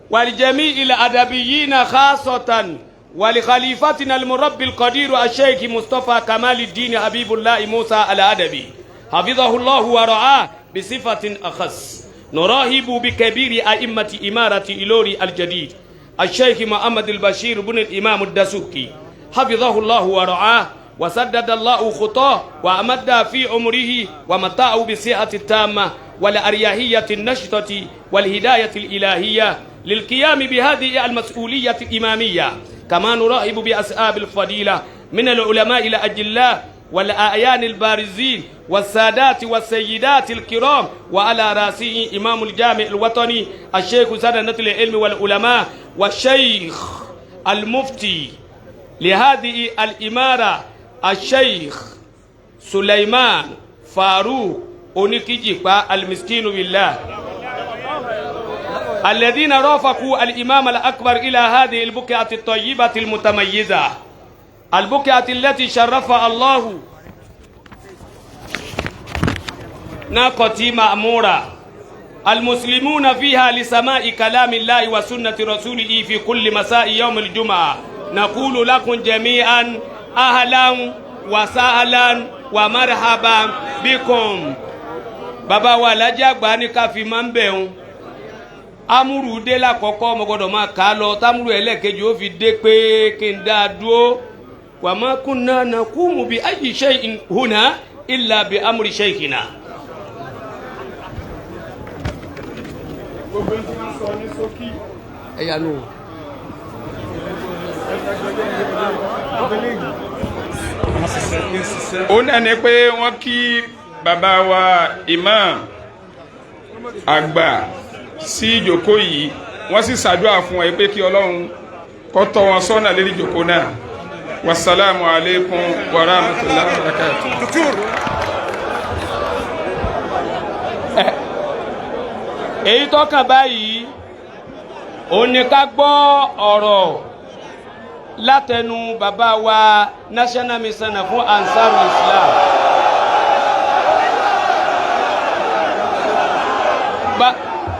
ولجميع الأدبيين خاصة ولخليفتنا المربي القدير الشيخ مصطفى كمال الدين حبيب الله موسى الأدبي حفظه الله ورعاه بصفة أخص نراهب بكبير أئمة إمارة إلوري الجديد الشيخ محمد البشير بن الإمام الدسوقي حفظه الله ورعاه وسدد الله خطاه وأمد في عمره ومتاعه بالصحة التامة والأريحية النشطة والهداية الإلهية للقيام بهذه المسؤولية الإمامية كما نراهب بأصحاب الفضيلة من العلماء الأجلاء والأعيان البارزين والسادات والسيدات الكرام وعلى رأسه إمام الجامع الوطني الشيخ سنة العلم والعلماء والشيخ المفتي لهذه الإمارة الشيخ سليمان فاروق أونيكيجيبا المسكين بالله الذين رافقوا الإمام الأكبر إلى هذه البقعة الطيبة المتميزة البقعة التي شرفها الله ناقتي مأمورة المسلمون فيها لسماع كلام الله وسنة رسوله في كل مساء يوم الجمعة نقول لكم جميعا أهلا وسهلا ومرحبا بكم bàbá wa Alhaji àgbà ní ká fi máa ń bẹ̀rùn amúrù dé lákọ̀ọ́kọ́ ọmọ gbọ́dọ̀ máa kà á lọ támúrù ẹlẹ́ẹ̀kejì ó fi dé pé kí n dáa dúró wa ma kunna naqumu bi ayyi shay'in huna illa bi amri shaykhina. gbogbo tí wọ́n sọ ní ṣókí. ẹ̀yà nù. ó náà ní pé wọ́n kí bàbá wa imam àgbà sí ìjókòó yìí wọ́n sì ṣàdúrà fún ẹ pé kí Ọlọ́run kó tọ́ wọn sọ́nà lórí ìjókòó náà. Wassalamu alaikum wa rahmatullahi wa barakatuh. èyí tó kàn báyìí ó ní ká gbọ́ ọ̀rọ̀ látẹnu bàbá wa national missioner fún Ansarul-Islam.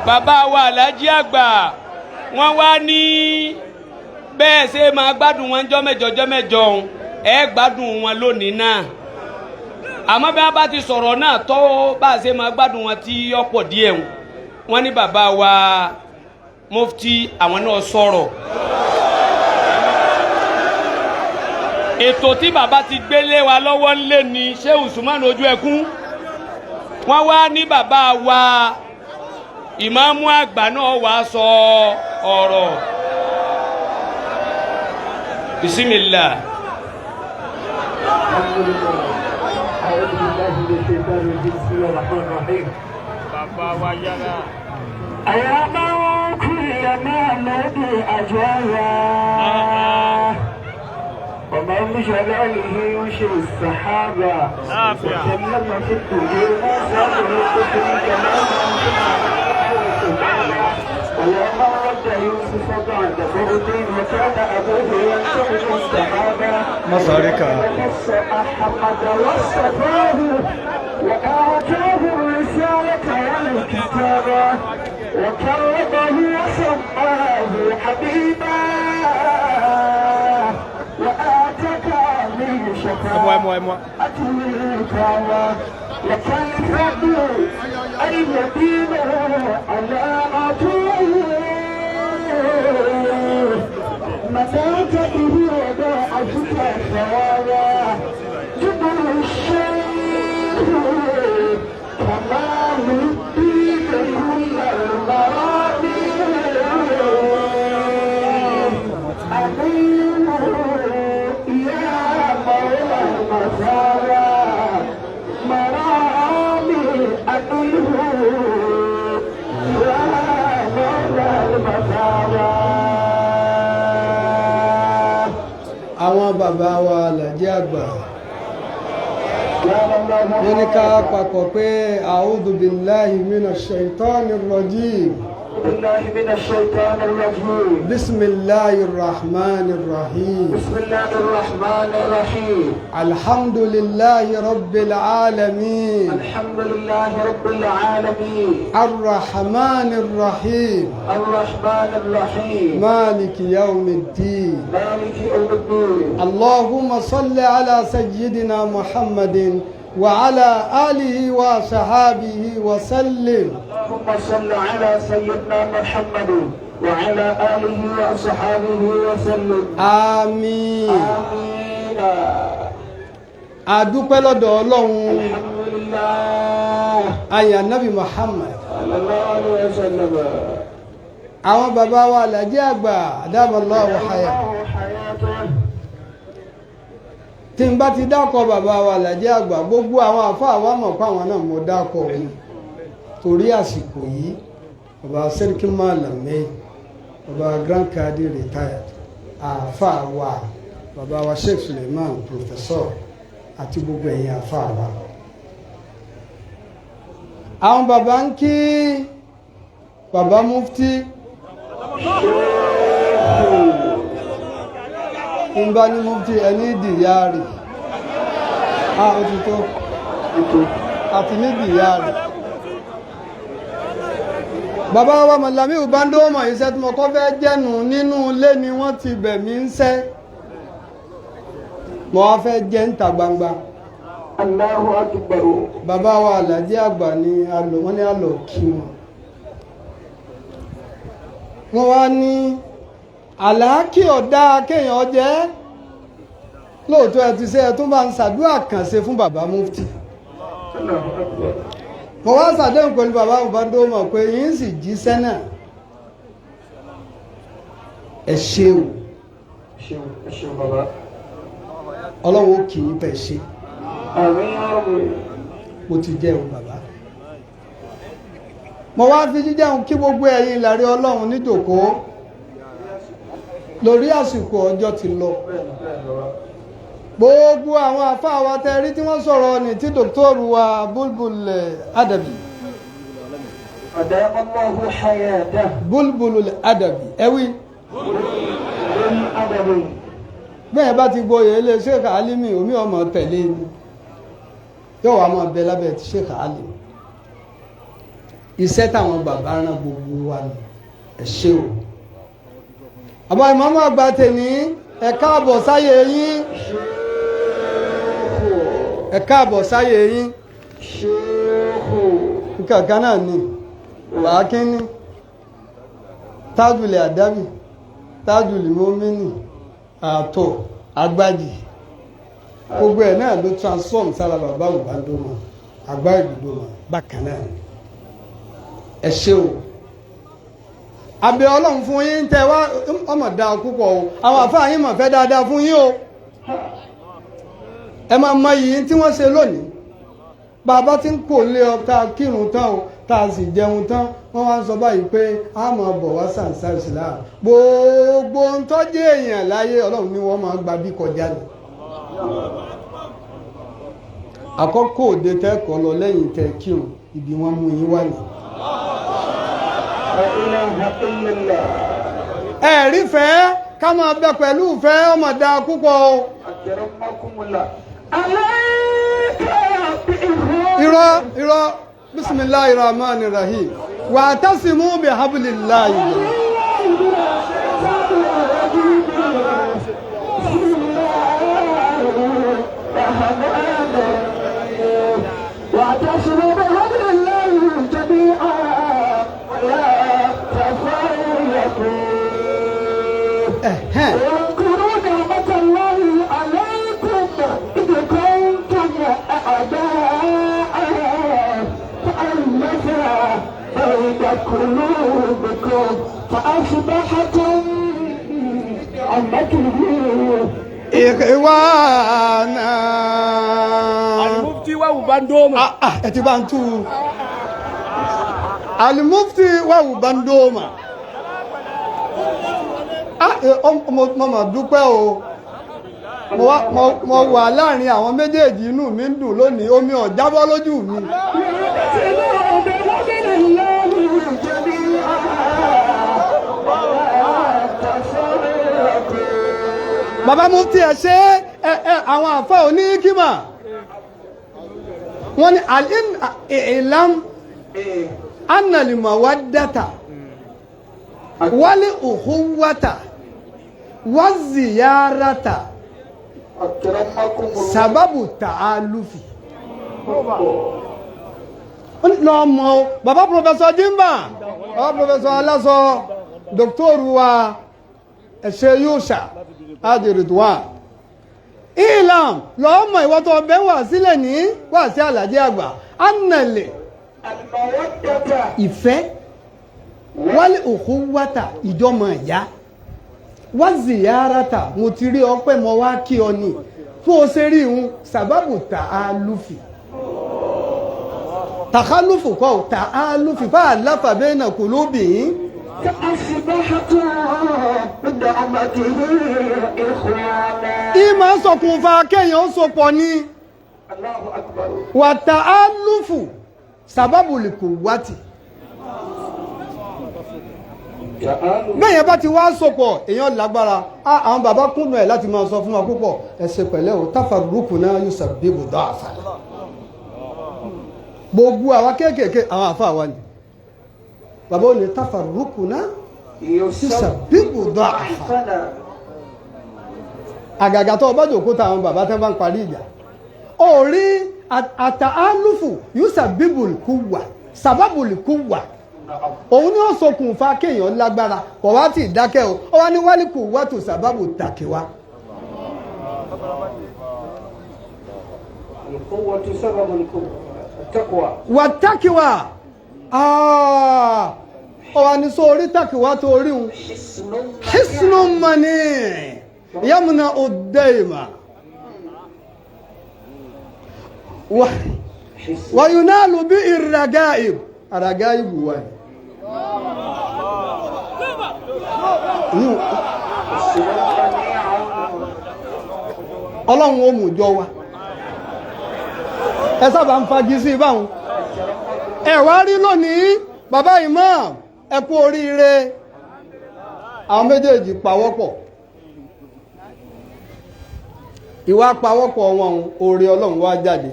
Bàbá wa Alhaji àgbà wọ́n wá ní bẹ́ẹ̀ ṣe máa gbádùn wọn jọ́ mẹ́jọ ẹ gbádùn wọn lónìí náà àmọ́ bí wọ́n bá ti sọ̀rọ̀ náà tó bá ṣe máa gbádùn wọn tí ọ̀pọ̀ díẹ̀ wọ́n ní bàbá wa mufti àwọn náà sọ̀rọ̀ ètò tí bàbá ti gbélé wa lọ́wọ́ ńlẹ̀ ní Sheikh Usman ojú ẹkún wọ́n wá ní bàbá wa ìmáàmù àgbà náà wá sọ ọ̀rọ̀ bismillah. bàbá wa yára. àyàbá wọn kú ìyàmá lẹ́dí àjọyà. ومن جلاله وشي السحابة وسلم في الدنيا سابه في ولما رد يوسف بعد بعد وكان أبوه ينتهج السحابة مصارك ونص أحمد واصطفاه وآتاه الرسالة والكتابة وكرمه وسماه حبيبا وآتك من شفاعة أتويكا وكان الفضل اليتيم على عطوه متاك به وداعتك ثوابا جبر الشيخ كمال الدين كل المرامي أمين يا مولى المثارى مرامي أمين يا مولى المثارى. àwọn bàbá wa Alhaji àgbà wọ́n ní ká papọ̀ pé a'udhu billahi minash shaitanir rajim. بالله من الشيطان الرجيم. بسم الله الرحمن الرحيم. بسم الله الرحمن الرحيم. الحمد لله رب العالمين. الحمد لله رب العالمين. الرحمن الرحيم. الرحمن الرحيم. مالك يوم الدين. مالك يوم الدين. اللهم صل على سيدنا محمد وعلى آله وصحابه وسلم. اللهم صل على سيدنا محمد وعلى آله وصحابه وسلم. آمين. آمين. adúpẹ́ lọ́dọ̀ Ọlọ́run. alhamdulillah. aya nabi Muhammad. sallallahu alaihi wasallam. àwọn bàbá wa Alhaji àgbà adaballahu hayatahu. tí n bá ti dákọ̀ bàbá wa Alhaji àgbà gbogbo àwọn àfáà wa mọ̀ pé àwọn náà mo dákọ̀ wọn torí àsìkò yìí bàbá sẹ́ríkì Malami bàbá Grand Kadi retired àfáà wa bàbá wa Sheikh Suleiman professor àti gbogbo ẹ̀yin àfáà wa. àwọn bàbá ń kí bàbá mufti ń bá ní mufti ẹni dìyàrí òtítọ́ àti ní dìyàrí. bàbá wa Malami Ubandoma iṣẹ́ tí mo kọ́ fẹ́ jẹ́nu nínú ilé ni wọ́n ti bẹ̀ mí ń ṣẹ́ mo wá fẹ́ jẹ́ ń ta gbangba. Allahu Akbar. bàbá wa Alhaji àgbà ni wọ́n ní àlọ́ kí wọn. wọ́n wá ní àlàákì ọ̀dá kéèyàn jẹ́ lóòótọ́ ẹ ti ṣe ẹ tún bá ń ṣàdúrà kànṣe fún bàbá mufti. mo wá ṣàdéhùn pẹ̀lú bàbá Ubandoma pé yín sì jíṣẹ́ náà ẹ ṣeun bàbá. ọlọ́run ó kì í bẹ̀ ṣe. àmín. mo ti jẹ́ o bàbá. mo wá fi jíjẹun kí gbogbo ẹ̀yin ìlàrí ọlọ́run níjòkó lórí àsìkò ọjọ́ ti lọ gbogbo àwọn àfáà wa tẹ́rí tí wọ́n sọ̀rọ̀ ní tí dòkítọ́rù wa Bulbul Adabi Bulbul Adabi ẹwí bẹ́ẹ̀ bá ti gboyè ilé Sheikh Alimi omi ọmọ tẹ̀lé ni yóò wá máa bẹ lábẹ́ ti Sheikh Alimi iṣẹ́ táwọn bàbá rán gbogbo wa ni ẹ ṣé o àmọ́ ìmọ̀mọ́ àgbà tèmi ẹ káàbọ̀ sáyé yín ẹ káàbọ̀ sáyé yín nǹkan náà ni wàákíní tájùlẹ̀ àdábì tájùlẹ̀ mọ́mínì àtọ̀ agbájì gbogbo ẹ̀ náà ló transform sára bàbá òbádọ́mọ àgbá ìdúdọ́mọ bákan náà ẹ ṣé o àbẹ̀ ọlọ́run fún yín tẹ́ wá ọmọ dáa púpọ̀ o àwọn àfáà yín mọ̀ fẹ́ dáadáa fún yín o ẹ máa mọ yìí tí wọ́n ṣe lónìí bàbá tí ń kò lé ọ tá a kírun tán o tá a sì jẹun tán wọ́n wá ń sọ báyìí pé a máa bọ̀ wá Ansarul-Islam gbogbo ń tọ́jú èèyàn láyé ọlọ́run ni wọ́n máa gba bí kọjá ni àkọ́kọ́ òde tẹ́kọ̀ọ́ lọ lẹ́yìn tẹ́ kírun ibi wọ́n mú yín wá ní ẹ̀rí fẹ́ ká máa bẹ pẹ̀lú fẹ́ ọmọ dáa púpọ̀ o irọ́ bismillahir rahmanir rahim wa'tasimu bihablillahi واعتصموا بحبل الله جميعا ولا تفرقوا واذكروا نعمة الله عليكم إذ كنتم أعداء فألف بين قلوبكم فأصبحتم بنعمته إخوانا Al-Mufti wa Ubandoma. Ẹ ti bá ń tú. Al-Mufti wa Ubandoma. Mo mà dúpẹ́ o. Mo wà láàrin àwọn méjèèjì inú mi ń dùn lónìí omi ò jábọ́ lójú mi. Bàbá Mufti ẹ ṣe àwọn àfá òní kíma wọ́n ní al-i'lam anna al-mawaddata wal ukhuwata waz ziyarata sababu ta'alufi lọ́mọ bàbá Professor Jimba bàbá Professor Aláṣọ Dr. wa ẹ̀ṣẹ́ yóò ṣà Ádìrìdùwà ìlàm lọ́mọ ìwọ́tọ̀ ọbẹ̀ wà sílẹ̀ ní wà sí àlàjì àgbà annalẹ̀ ìfẹ́ wal ukhuwata ìjọmọ̀ ìyá waz ziyarata mo ti rí ọpẹ́ mọ́ wá kí ọ ní fún o ṣe rí ìhun sàbábù ta'alufi takhalufu kọ́ ta'alufi fa alafa bayna qulubihim ìmọ̀ sọkùnfà kéèyàn sopọ̀ ní wàtà álùfù sábàbùlì kò wátì bẹ́yẹn bá ti wá sopọ̀ èèyàn lágbára àwọn bàbá kúnnù ẹ̀ láti máa sọ fún wa púpọ̀ ẹ ṣe pẹ̀lẹ́ o tafarruqu náà yusabbibu da'fa gbogbo àwa kéékèèké àwọn àfáà wa ni bàbá ò ní tafarruqu náà yusabbibu da'fa àgàgà tó ọba jòkó táwọn bàbá tẹ́ bá ń parí ìjà orí àtàálùfù yusabbibu al-quwwa sábàbù al-quwwa òun ni ó ṣokùnfà kéèyàn lágbára kò wá tí dákẹ́ o ó wá ní wálìkù wátò sábàbù tàkíwá wàtàkíwá ó wá ní sọ orí tàkíwá tó orí un hisnu mani yamna uddaima wa yunalu bi irragaib àràgá ìbù wà ọlọ́run ó mú jọ wa ẹ sábà ń fagi sí báwọn ẹ wá rí lónìí bàbá Imam ẹ kú oríire àwọn méjèèjì pawọ́pọ̀ ìwà pawọ́pọ̀ wọn oore ọlọ́run wá jáde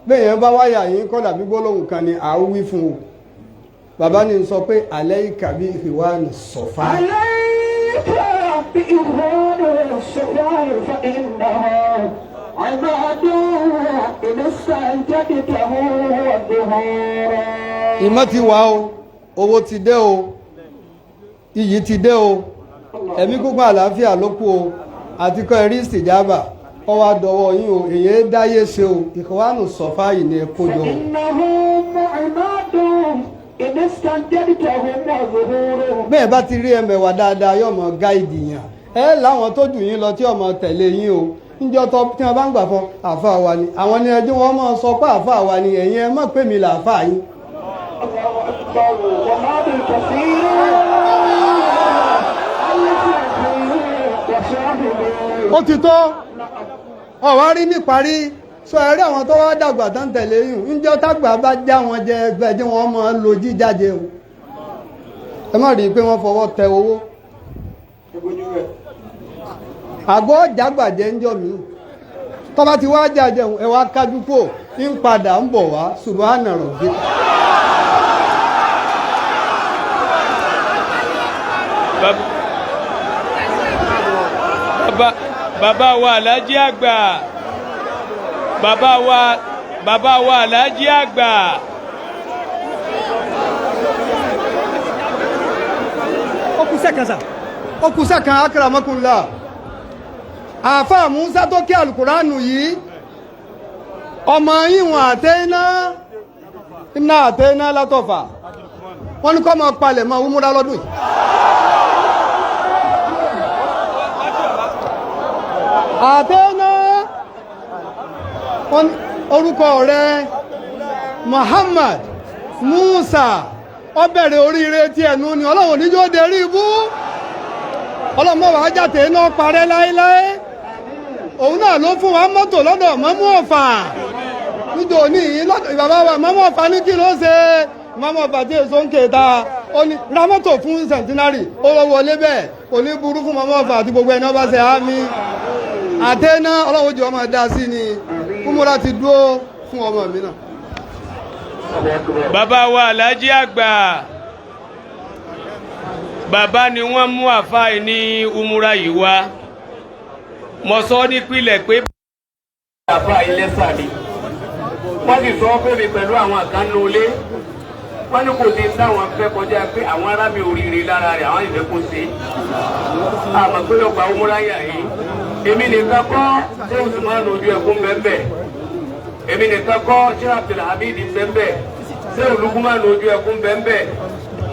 bẹ́ẹ̀ yẹn bá wáyà yín kọ́ dàbí gbólóhùn kan ni à ń wí fún o bàbá ní sọ pé alayka bi ikhwan as-safa. alayka bi ikhwan as-safa fa innahu ibadun inistajabtahu wa duhura. ìmọ̀ ti wà o owó ti dé o iyì ti dé o ẹ̀mí gbogbo àlàáfíà ló kù o àti kọ́ ẹ̀rí ìsìjábà ọwọ́ àdọ̀wọ́ yín o èyí dáyé ṣe o ìkọ̀wánù sọ̀fà yìí ní ẹ̀kọ́ jọ o. bẹ́ẹ̀ bá ti rí ẹmẹ̀wà dáadáa yóò mọ gáìdì yàn ẹ láwọn tó jù yín lọ tí ọmọ tẹ̀lé yín o níjọ́ tó tí wọ́n bá ń gbà fún àáfàá wa ni àwọn ni ẹjọ́ wọn máa sọ pé àáfàá wa ni ẹ̀yin ẹ mọ̀ pé mi là àáfàá yín. ó ti tó ọ̀wá rí níparí sọ ẹ̀rí àwọn tó wá dàgbà tán tẹ̀lé yìí níjọ́ tágbà bá já wọn jẹ ẹgbẹ́ tí wọ́n máa lo jíjáde o ẹ má rí i pé wọ́n fọwọ́ tẹ owó àgọ́ jàgbàjẹ́ ń jọ mí tọ́ba ti wá jàjẹun ẹ wá kájú pò ń padà ń bọ̀ wá subhana rabbika. bàbá wa alájí àgbà bàbá wa alájí àgbà ó kù sẹ́kàn akramakunla àfáà Musa tó kí alukùránù yìí ọmọ yíwọ̀n iná àtẹ́ná látọ̀fà wọ́n ní kọ́ mọ́ palẹ̀ mọ́ umura lọ́dún yìí àtẹ́ná orúkọ rẹ̀ Muhammad Musa ó bẹ̀rẹ̀ oríire tí ẹnu ni ọlọ́run níjó dé rí ibú ọlọ́mọ wàá jáde náà parẹ́ láéláé òun náà ló fún wa mọ́tò lọ́dọ̀ mọ́mú ọ̀fà níjó ní bàbá wa mọ́mú ọ̀fà ní kí ló ṣe mọ́mú ọ̀fà tí èso ń kéta ó ní ra mọ́tò fún centenary ó lọ wọlé bẹ́ẹ̀ kò ní burú fún mọ́mú ọ̀fà àti gbogbo ẹni ọba ṣe àmì àtẹ́ná ọlọ́run jù ọmọ dá sí ni kúmúra ti dúró fún ọmọ mi náà. bàbá wa alájí àgbà bàbá ni wọ́n mú àfáà ní umura yìí wá mo sọ nípìnlẹ̀ pé àfáà ilé sàdé wọ́n sì sọ pé mi pẹ̀lú àwọn àkànnú ilé wọ́n ní kò sí táwọn fẹ́ kọjá pé àwọn ará mi oríire lára rẹ̀ àwọn ìfẹ́ kò sí àmọ́ pé ló gba umura yà yìí èmi nìkan kọ́ ṣé Usman ojú ẹkún bẹ́ẹ̀ èmi nìkan kọ́ ṣé Abdulhamid bẹ́ẹ̀ ṣé Olúkúmán ojú ẹkún bẹ́ẹ̀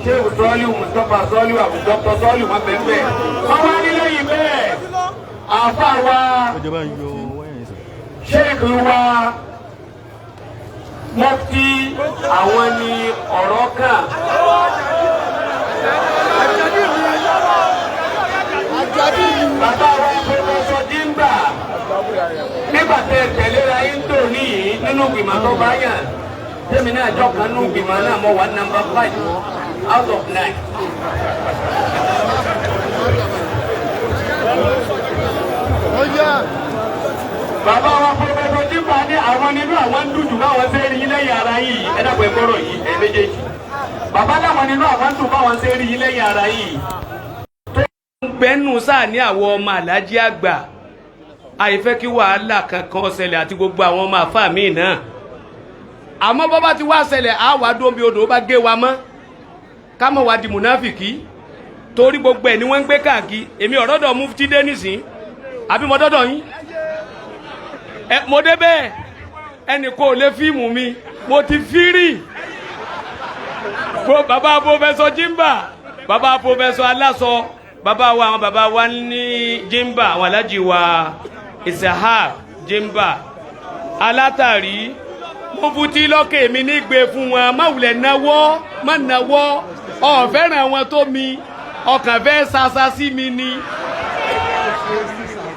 ṣé Sọ́ọ́lù Mustapha Sọ́ọ́lù Dr. Sọ́ọ́lù wọn bẹ́ẹ̀ wọ́n wá nílé yìí bẹ́ẹ̀ àfa wa sheikh wa mufti àwọn ni ọ̀rọ̀ kan. bàbá wa pẹ̀lú Jimba nígbà tẹ tẹ̀léra indo níyì nínú ìgbìmọ̀ tó bá yàn tẹ́mi náà jọ kan nínú ìgbìmọ̀ náà mọ̀ wá number 5 out of 9. bàbá wa pẹ̀lú Jimba ní àwọn nínú àwọn dùdù báwọn ṣe rí lẹ́yìn ara yìí ẹ dàpọ̀ ẹgbọ́rọ̀ yìí ẹ méjèèjì bàbá láwọn nínú àwọn dùdù báwọn ṣe rí lẹ́yìn ara yìí gbẹ́nu sáà ní àwọn ọmọ alájí àgbà àìfẹ́ kí wàhálà kankan ṣẹlẹ̀ àti gbogbo àwọn ọmọ àfáà míì náà àmọ́ bọ́bá ti wá ṣẹlẹ̀ àwa dóbi odò bá gé wa mọ́ ká mọ̀ wá di mùnáfìkì torí gbogbo ẹ̀ ni wọ́n ń gbé káàkiri èmi ọ̀rọ̀dọ̀ mufti dé nísìn àbí mo dọ́dọ̀ yín mo dé bẹ́ẹ̀ ẹnì kò lè fíìmù mi mo ti fírì bàbá pòfẹ́sọ̀ Jimba bàbá pòfẹ́sọ̀ Aláṣọ bàbá wa àwọn bàbá wa ní Jimba àwọn alájì wa Isahak Jimba Alátàrí Mufti lọ́kẹ́ mi ní gbé fún wọn má wulẹ̀ náwó má náwó ọ̀fẹ́ràn wọn tó mi ọkàn fẹ́ sasa sí mi ni.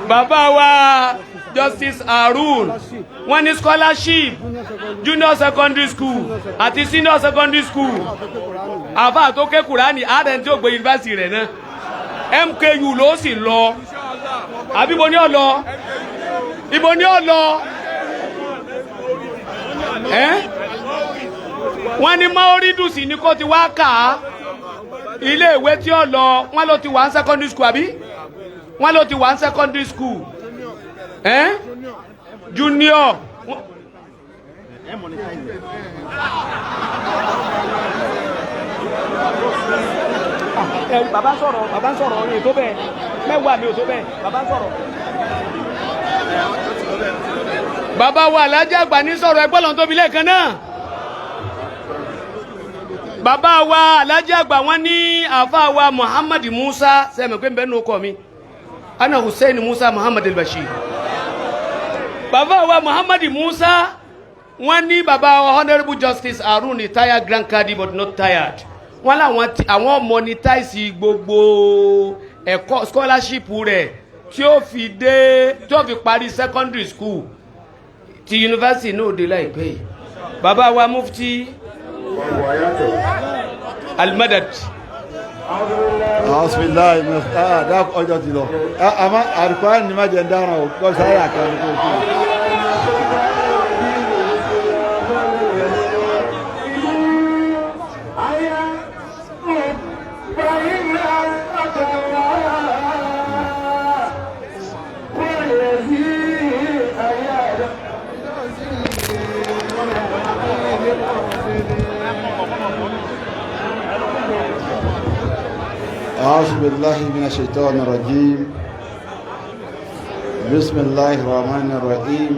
Bàbá wa Justice Harun wọ́n ní scholarship junior secondary school àti senior secondary school àbá tó ké Kùránì àádẹ́ tí ó gbé yunifásitì rẹ̀ náà MKU ló sì lọ àbí ibo ni ó lọ ibo ni ó lọ wọ́n ní Mauridu sí ni kó ti wá kà á ilé ìwé tí ó lọ wọ́n ló ti wà ní secondary school àbí wọ́n ló ti wà ní secondary school junior bàbá sọ̀rọ̀ ní ètò bẹ́ẹ̀ mẹ́wàá mi ò tó bẹ́ẹ̀ bàbá sọ̀rọ̀. Bàbá wa Alhaji àgbà ní sọ̀rọ̀ ẹgbẹ́ lọ́n tóbi lẹ́ẹ̀kan náà. Bàbá wa Alhaji àgbà wọ́n ní àfa wa Muhammad Musa sẹ́mi pé nbẹ́ ní okọ̀ mi ana Hussein Musa Muhammad al-Bashir. Bàbá wa Muhammad Musa wọ́n ní bàbá wa Honourable Justice Harun retired grand cadi but not tired. Wọ́n láwọn àwọn monetize gbogbo ẹ̀kọ́ scholarship rẹ̀ tí ó fi dé tí ó fi parí secondary school ti university náà dé láìpẹ́ yìí. Bàbá wa Mufti Al-Madad. Bismillah dáàbò ọjọ́ ti lọ àmọ́ àrùkọ́ ni má jẹ́ ń dára o kọ́ sáyà kan ní kò sí. أعوذ بالله من الشيطان الرجيم بسم الله الرحمن الرحيم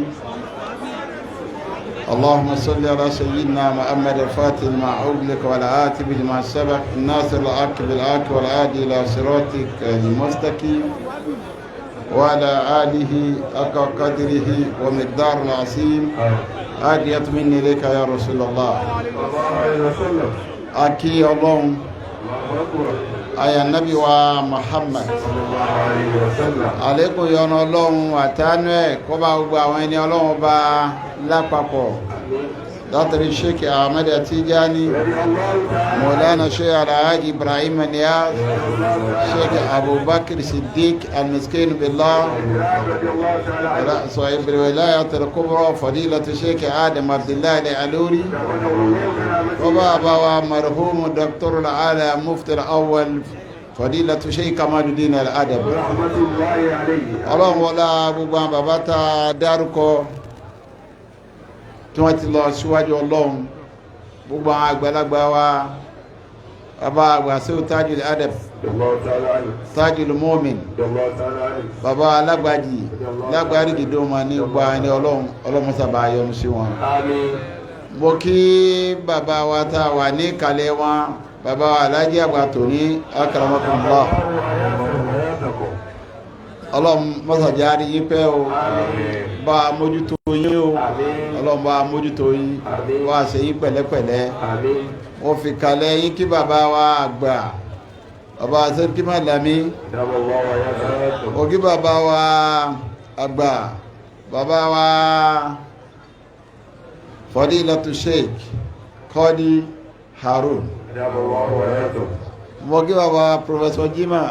اللهم صل على سيدنا محمد الفاتح لما أغلق والعاتب لما سبق الناصر الحق بالحق والهادي إلى صراطك المستقيم وعلى آله حق قدره ومقدار العظيم هديت مني إليك يا رسول الله أكي الله aya nabi wa Muhammad alekun yọnu Ọlọ́run àtànú ẹ kó bá gbogbo àwọn ẹni Ọlọ́run bá lápapọ̀ látàrí Sheikh Ahmed Tijani Maulana Sheikh Alhaji Ibrahim Niyaz Sheikh Abubakar Siddiq al-Miskin billah صاحب الولاية الكبرى فضيلة الشيخ آدم عبد الله العلوري وبابا مرحوم الدكتور العالى مفتي الأول فضيلة الشيخ كمال الدين الأدب اللهم ولا أبو بابا داركو tí wọ́n ti lọ síwájú Ọlọ́run gbogbo àwọn àgbàlagbà wa bàbá àgbà sí Tajul Adab Tajul Mu'min bàbá alágbàjì lágbàrí gidoma ní gbogbo ẹni Ọlọ́run sábà yọ́nú sí wọn. mo kí bàbá wa tá a wà ní kalẹ̀ wọn bàbá wa Alhaji àgbà tòní akramakumullah Ọlọ́run mọ́sàjárí yí pẹ́ o bá mójútó yín o Ọlọ́run bá mójútó yín wá ṣe yí pẹ̀lẹ́pẹ̀lẹ́ wọ́n fi kalẹ̀ yín kí bàbá wa àgbà bàbá sẹ́kí Málàmí ó kí bàbá wa àgbà bàbá wa Fadilatu Sheikh Qadi Harun mo kí bàbá Professor Jima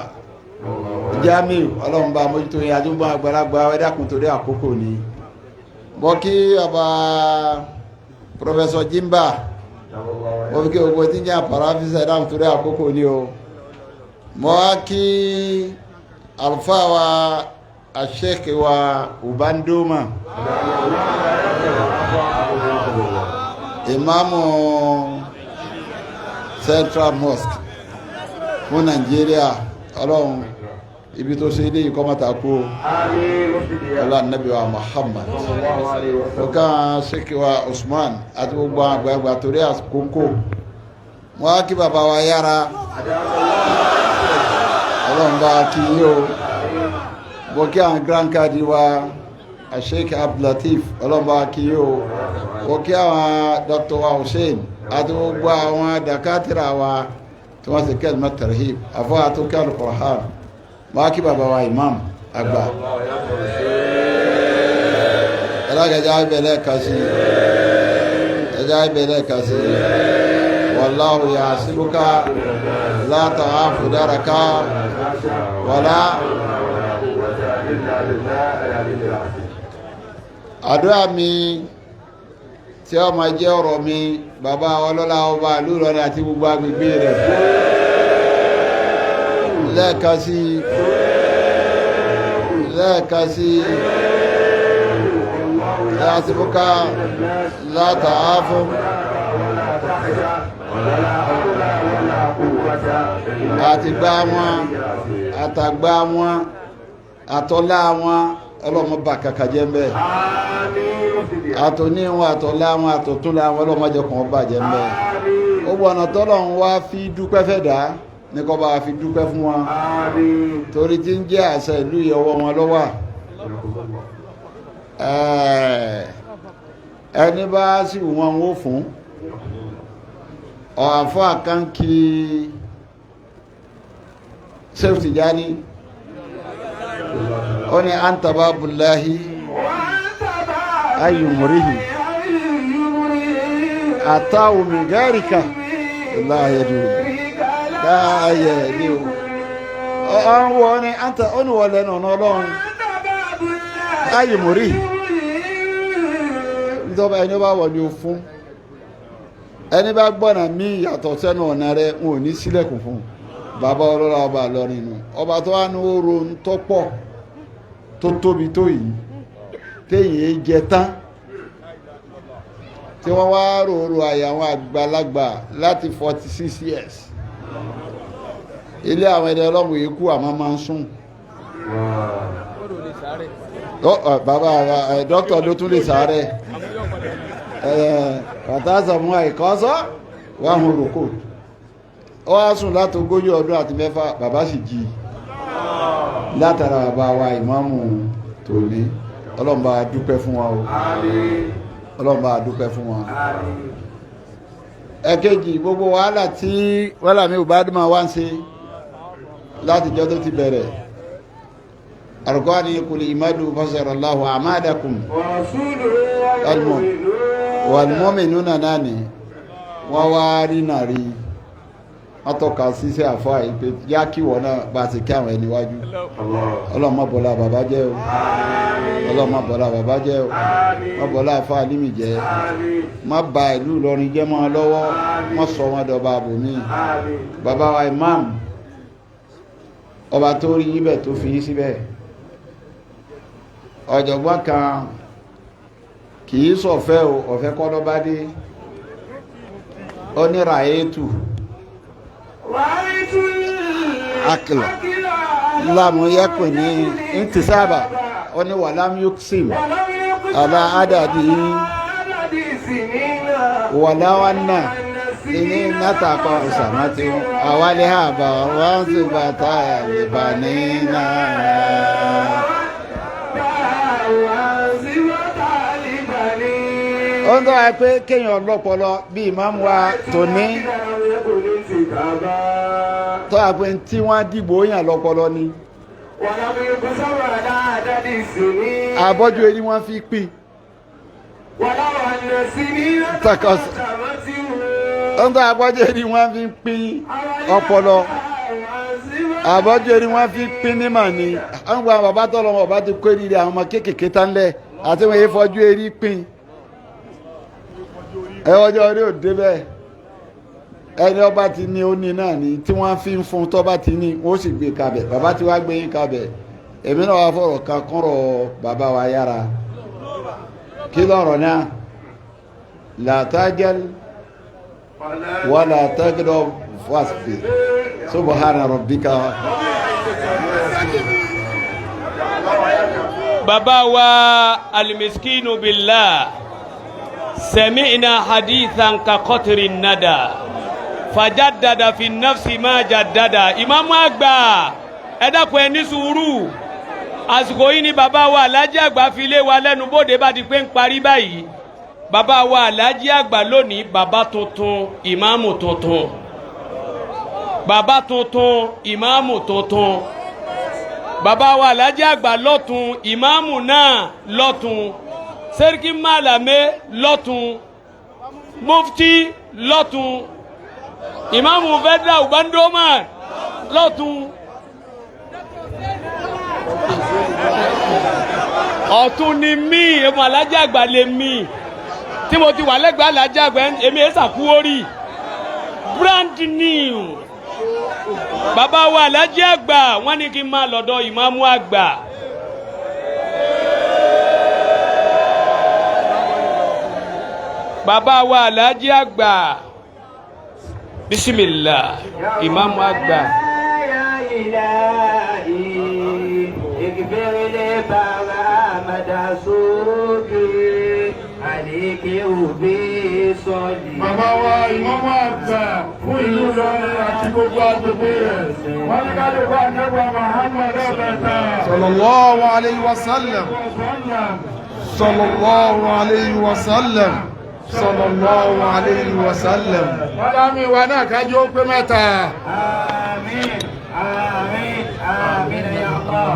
Jamiu Ọlọ́run bá mójútó yín àdúgbò àgbàlagbà ẹ̀dàkùn torí àkókò ni mo kí bàbá Professor Jimba mo fi kí gbogbo tí ń jẹ́ àpàràfíìsì ẹ̀dàkùn torí àkókò ni o mo wá kí àlùfáà wa Sheikh wa Ubandoma Imamu Central Mosque fún Nàìjíríà Ọlọ́run ibi tó ṣe ilé ìkọ́mọ́ta kú ọlá nàbí wa Muhammad ọkàn Sheikh wa Usman àti gbogbo àgbàgbà torí àkókò wọ́n á kí bàbá wa yára Ọlọ́run bá kí yí o bọ́ kí àwọn grand cadi wa Sheikh Abdulatif ọlọ́mọba kí o wọ́n kí àwọn Dr. wa Hussein àti gbogbo àwọn dakatira wa tí wọ́n ti kẹ́lì mẹ́tẹ̀rẹ̀hìb àfọ́ àtúnkẹ́ al-Qur'an máa kí bàbá wa Imam àgbà ẹlẹ́gẹ̀ẹ́já ibẹ̀lẹ̀ kasi ẹjá ibẹ̀lẹ̀ kasi wallahu ya'simuka la ta'afu daraka wala àdúrà mi tí ó máa jẹ́ ọ̀rọ̀ mi bàbá ọlọ́lá ọba Ìlọrin àti gbogbo agbègbè rẹ̀ lẹ́ẹ̀kan sí ya'simuka la ta'afu àtìgbà wọn àtàgbà wọn àtọ́lá wọn ọlọ́mọ bá kàkà jẹ́ mbẹ́ àtòní wọn àtọ́lá wọn àtòtúnlá wọn ọlọ́mọ jẹ́ kàn bá jẹ́ mbẹ́ ó bọ̀ ọ̀nà tọ́lọ̀ ń wá fi dúpẹ́ fẹ́ dá ní kọ́ bá fi dúpẹ́ fún wọn torí tí ń jẹ́ àṣẹ ìlú ìyọwọ́ wọn lọ́wọ́ ẹni bá sì wọn ó fún ọ̀hànfọ́ àkáǹkì safety jani ó ní anta babullahi ayyumurihi atawu min garika la yadu la yadu ọ̀hán wọ́n ní anta ó ní wọlé nà ọlọ́run ayyumurihi nítorí ẹni bá wọ̀ ní o fún ẹni bá gbọ́nà mí yàtọ̀ sẹ́nu ọ̀nà rẹ̀ wọn ò ní sílẹ̀kùn fún bàbá ọlọ́lá ọba Ìlọrin nù ọba tó wá ní oró ń tọ́pọ̀ tó tóbi tó yìí téyìn jẹ tán tí wọ́n wá rorò àyà àwọn àgbàlagbà láti 46 years ilé àwọn ẹni ọlọ́mù yìí kú àmọ́ máa ń sùn bàbá dókítà ló tún lè sáré kàtàzà mú àìkọ́sọ́ wà hùn rùkú ó wá sùn láti 40 ọdún àti 6 bàbá sì jí látara bàbá wa ìmáàmù tòní ọlọ́mbà dúpẹ́ fún wa o ọlọ́mbà dúpẹ́ fún wa ẹ̀kejì gbogbo wàhálà tí wàhálà mi ò bá dùn máa wá ń ṣe láti jọ tó ti bẹ̀rẹ̀ àrùkọ́ ni kùlì ìmádù fasarallahu amadakum wàlmọ́mìnúnà náà ni wọ́n wá rí náà rí wọ́n tọ́ka síṣẹ́ àfáà ìpè yá kí wọ́n náà bá ti kí àwọn ẹni wájú ọlọ́mọbọ̀lá bàbá jẹ́ o ọlọ́mọbọ̀lá bàbá jẹ́ o mọ́bọ̀lá àfáà límì jẹ́ má ba ìlú Ìlọrin jẹ́ mọ́ lọ́wọ́ wọ́n sọ wọn dọba àbòmí bàbá wa Imam ọba tó rí ibẹ̀ tó fi síbẹ̀ ọ̀jọ̀gbọ́n kan kìí sọ̀fẹ́ o ọ̀fẹ́ kọ́ lọ bá dé ó ní ràyétù akìlọ̀ lámú yẹ́pẹ̀ ní intisaba ó ní wàlámù yuksim àlá àdàdì wàláwánà ní nátàkọ̀ ìsàmátí àwálé àbà wọ́n sì bàtà ìbà ní náà ó ń tọ́ wa pé kéèyàn lọ́pọlọ bí ìmáàmù wa tòní tọ́ wa pé tí wọ́n dìbò yàn lọ́pọlọ ni àbọ́jú ẹni wọ́n fi pín ó ń tọ́ àbọ́jú ẹni wọ́n fi pín ọpọlọ àbọ́jú ẹni wọ́n fi pín nímọ̀ ni àwọn gba bàbá tọ́lọ́ wọn bá ti kó èrè àwọn ọmọ kéékèèké tán lẹ̀ àti wọn yé fọjú ẹni pín ọjọ́ orí òde bẹ́ẹ̀ ẹni ọba ti ní ó ní náà ni tí wọ́n fi ń fún tọ́ba ti ní wọ́n sì gbé kabẹ̀ bàbá tí wàá gbé yín kabẹ̀ èmi náà wàá fọ̀rọ̀ kan kọ́rọ̀ bàbá wa yára kí lọ́rọ̀ náà làtàjẹ́l wà làtàgẹ́dọ̀ fásitì subhana rabbika. bàbá wa alimiskinu billah. سمعنا حديثا كقطر الندى فجدد في النفس ما جدد إمام أكبر ẹ dákun ẹ ní sùúrù àsìkò yìí ni bàbá wa Alhaji àgbà fi lé wa lẹ́nu bóde bá di pé ń parí báyìí bàbá wa Alhaji àgbà lónìí bàbá tuntun ìmáàmù tuntun bàbá tuntun ìmáàmù tuntun bàbá wa Alhaji àgbà lọ́tun ìmáàmù náà lọ́tun sẹ́ríkì Málàmé lọ́tun mufti lọ́tun ìmáàmù fẹ́dà Ubandoma lọ́tun ọ̀tún ni mí èmi Alhaji àgbà lè mí tí mo ti wà lẹ́gbẹ̀ẹ́ Alhaji àgbà èmi ẹ̀ sàkúwórì brand new bàbá wa Alhaji àgbà wọ́n ní kí n máa lọ́dọ̀ ìmáàmù àgbà. bàbá wa Alhaji àgbà bisimilah ìmáàmù àgbà. Bàbá wa ìmáàmù àgbà fún ìlú Ìlọrin àti gbogbo agbègbè rẹ̀. Wọ́n ní ká lè bá àjẹ́gbà Muhammad ọ̀bẹ̀ta. Sallallahu alayhi wa sallam. Sallallahu alayhi wa sallam. Sallallahu alayhi wa sallam. Wọ́n dá mi wà náà kájú ó pé mẹ́ta. Àmín, àmín, àmín ya Allah.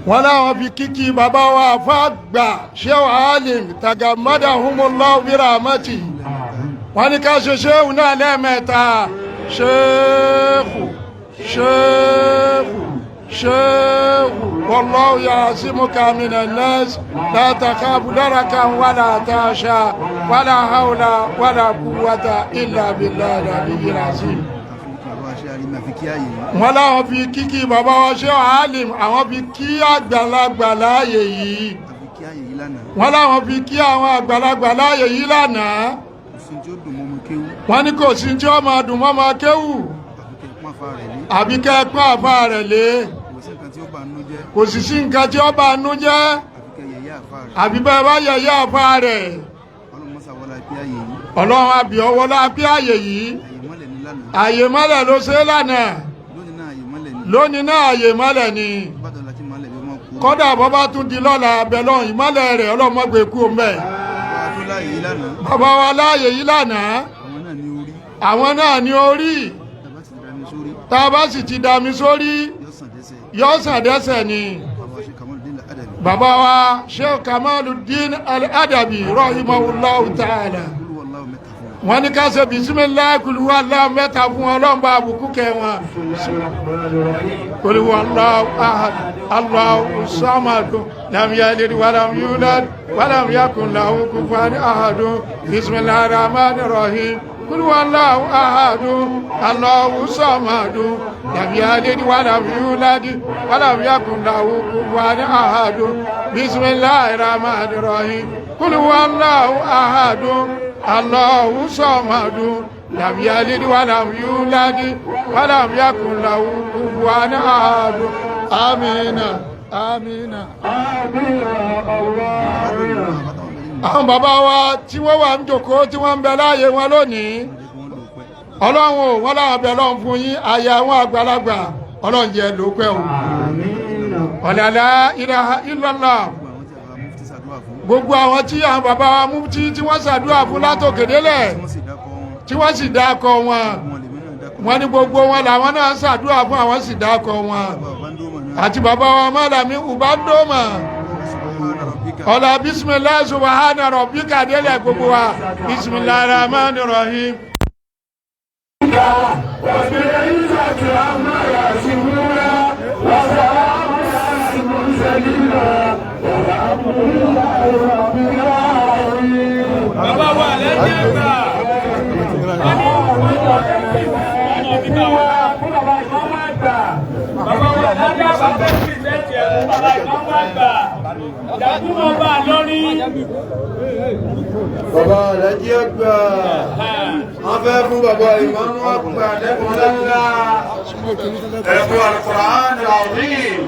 Wọ́n láwọn fi kíkí bàbá wa fàgbà Sheikh Alim tagamadahumullahu bi rahmati. Wọ́n ní ká ṣe ṣéhù náà lẹ́ẹ̀mẹ́ta. Ṣéhù, ṣéhù, ṣéhù. Wallahu ya'simuka minan nas. La takhafu darakan wala takhsha. Wala hawla wala quwwata illa billahi al-aliyyil azim. Wọ́n láwọn fi kíkí bàbá wa Sheikh Alim àwọn fi kí àgbàlagbà láàyè yìí. Wọ́n láwọn fi kí àwọn àgbàlagbà láàyè yìí lánàá. Wọ́n ní kò sí tí ó máa dùn mọ́ máa kéwù àbí kẹ́ pọ́n àfa rẹ̀ lé. Kò sì sí nǹkan tí ó bá nú jẹ́ àbí bẹ́ẹ̀ bá yẹ̀yẹ́ àfa rẹ̀. Ọlọ́run àbí ọwọ́ lápẹ́ àyè yìí. Àyè mọ́lẹ̀ ló ṣe lánàá. Lónìí náà àyè mọ́lẹ̀ ni. Kọ́dà bọ́bá tún di lọ́la abẹ́lọ́ ìmọ́lẹ̀ rẹ̀ ọlọ́mọgbè kú mẹ́. Bàbá wa láàyè yìí lánàá. Àwọn náà ní orí. Tá a bá sì ti dami sórí yóò sàn dẹ́sẹ̀ ni. Bàbá wa Sheikh Kamaluddin Al-Adabi rahimahullahu ta'ala. Wọ́n ní ká ṣe bisimilayi kulu Allahu mẹ́ta fún ọlọ́mọba àbùkù kẹwọn. Kulu Allahu ahad Allahu samadu lam yalid walam yulad walam yakun lahu kufuwan ahad. Bismillahir rahmanir rahim. Kulu Allahu ahad Allahu samadu lam yalid walam yulad walam yakun lahu kufuwan ahad. Bismillahir rahmanir rahim. Kulu Allahu ahad Allahu samadu lam yalid walam yulad walam yakun lahu kufuwan ahad. Amina, amina, amina, Allah. Àwọn bàbá wa tí wọ́n wà ń jókòó tí wọ́n ń bẹ láàyè wọn lónìí. Ọlọ́run ò wọ́n láwọn bẹ̀ lọ́n fún yín àyà àwọn àgbàlagbà Ọlọ́run jẹ́ lópẹ́ o. Ọ̀làlá ilaha illallah. Gbogbo àwọn tí àwọn bàbá wa mufti tí wọ́n ṣàdúrà fún látòkèdélẹ̀ tí wọ́n sì dákọ̀ wọn. Wọ́n ní gbogbo wọn làwọn náà ṣàdúrà fún àwọn sì dákọ̀ wọn. Àti bàbá wa Málàmí Ubandoma. Ọ̀la bisimilahi subahana rabbika délẹ̀ gbogbo wa. Bisimilahi rahmani rahim. Bàbá wa Alhaji àgbà. Bàbá wa Alhaji àgbà fẹ́ fi lẹ́tì ẹ̀kú bàbá ìmáàmù àgbà. Ìdàkúmọ̀ bá Ìlọrin. Bàbá Alhaji àgbà. Wọ́n fẹ́ fún bàbá ìmáàmù àgbà lẹ́kùn lẹ́la. Ẹ̀kú Al-Qur'an al-Azim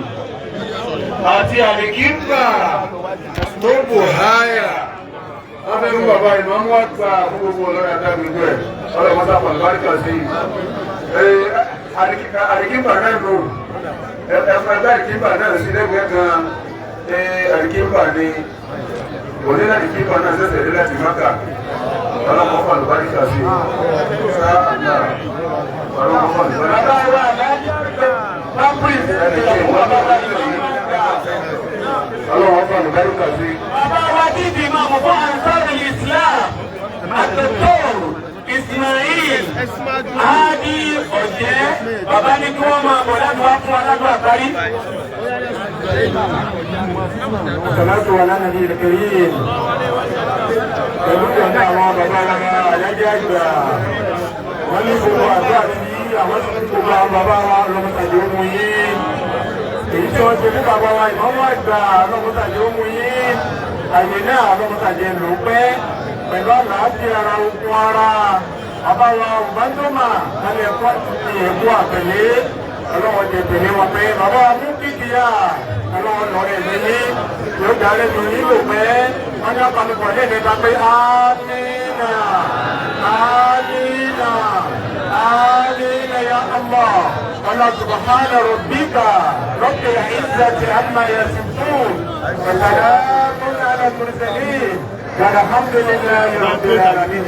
àti àlìkíńgbà tó bò háyà. Wọ́n fẹ́ fún bàbá ìmáàmù àgbà fún gbogbo ọlọ́rẹ̀ àdágbègbè ẹ̀. Ọlọ́run mọ́tà pàlùbáríkà sí i. àríkímbà náà lò ẹ̀fọ́ ẹgbẹ́ àríkímbà náà sí lẹ́gbẹ̀ẹ́ kan àríkímbà ni òní láti kímbà náà sẹ́sẹ̀ dé láti máka ọlọ́pàá fún àlùbáríkà sí ọlọ́pàá fún àlùbáríkà sí. Bàbá wa dídì máa mọ̀ fún Ansarul-Islam Dr. Ismail Hadi Ọ̀jẹ́ bàbá ní kí wọ́n máa bọ̀ láti wá fún aládùn àgbárí. Salatu ala nabi al-karim. Pẹ̀lú ìjọba àwọn bàbá wa alájẹ́ àgbà. Wọ́n ní gbogbo àgbà sí àwọn gbogbo àwọn bàbá wa lọ́mọ́tàdé ó mú yín. Èyí tí wọ́n ṣe fún bàbá wa ìmọ̀mọ́ àgbà lọ́mọ́tàdé ó mú yín. Àyè náà lọ́mọ́tàdé lò pẹ́ pẹ̀lú àlàáfíà ara okun ara. Bàbá wa Òbándómà wọ́n lè kọ́ ẹ̀kú àtẹ̀lé. Ọlọ́wọ́ jẹ tẹ̀lé wọn pé bàbá wa mú kíkìyà. Ọlọ́wọ́ lọ́rẹ̀ mi ní yóò darí mi nílò pé wọ́n ní àpapọ̀ léde ká pé Amina, Amina, Amina ya Allah. Allah subhana rabbika rabbil izzati amma yasifun wa salamun ala al-mursalin walhamdulillahi rabbil alamin.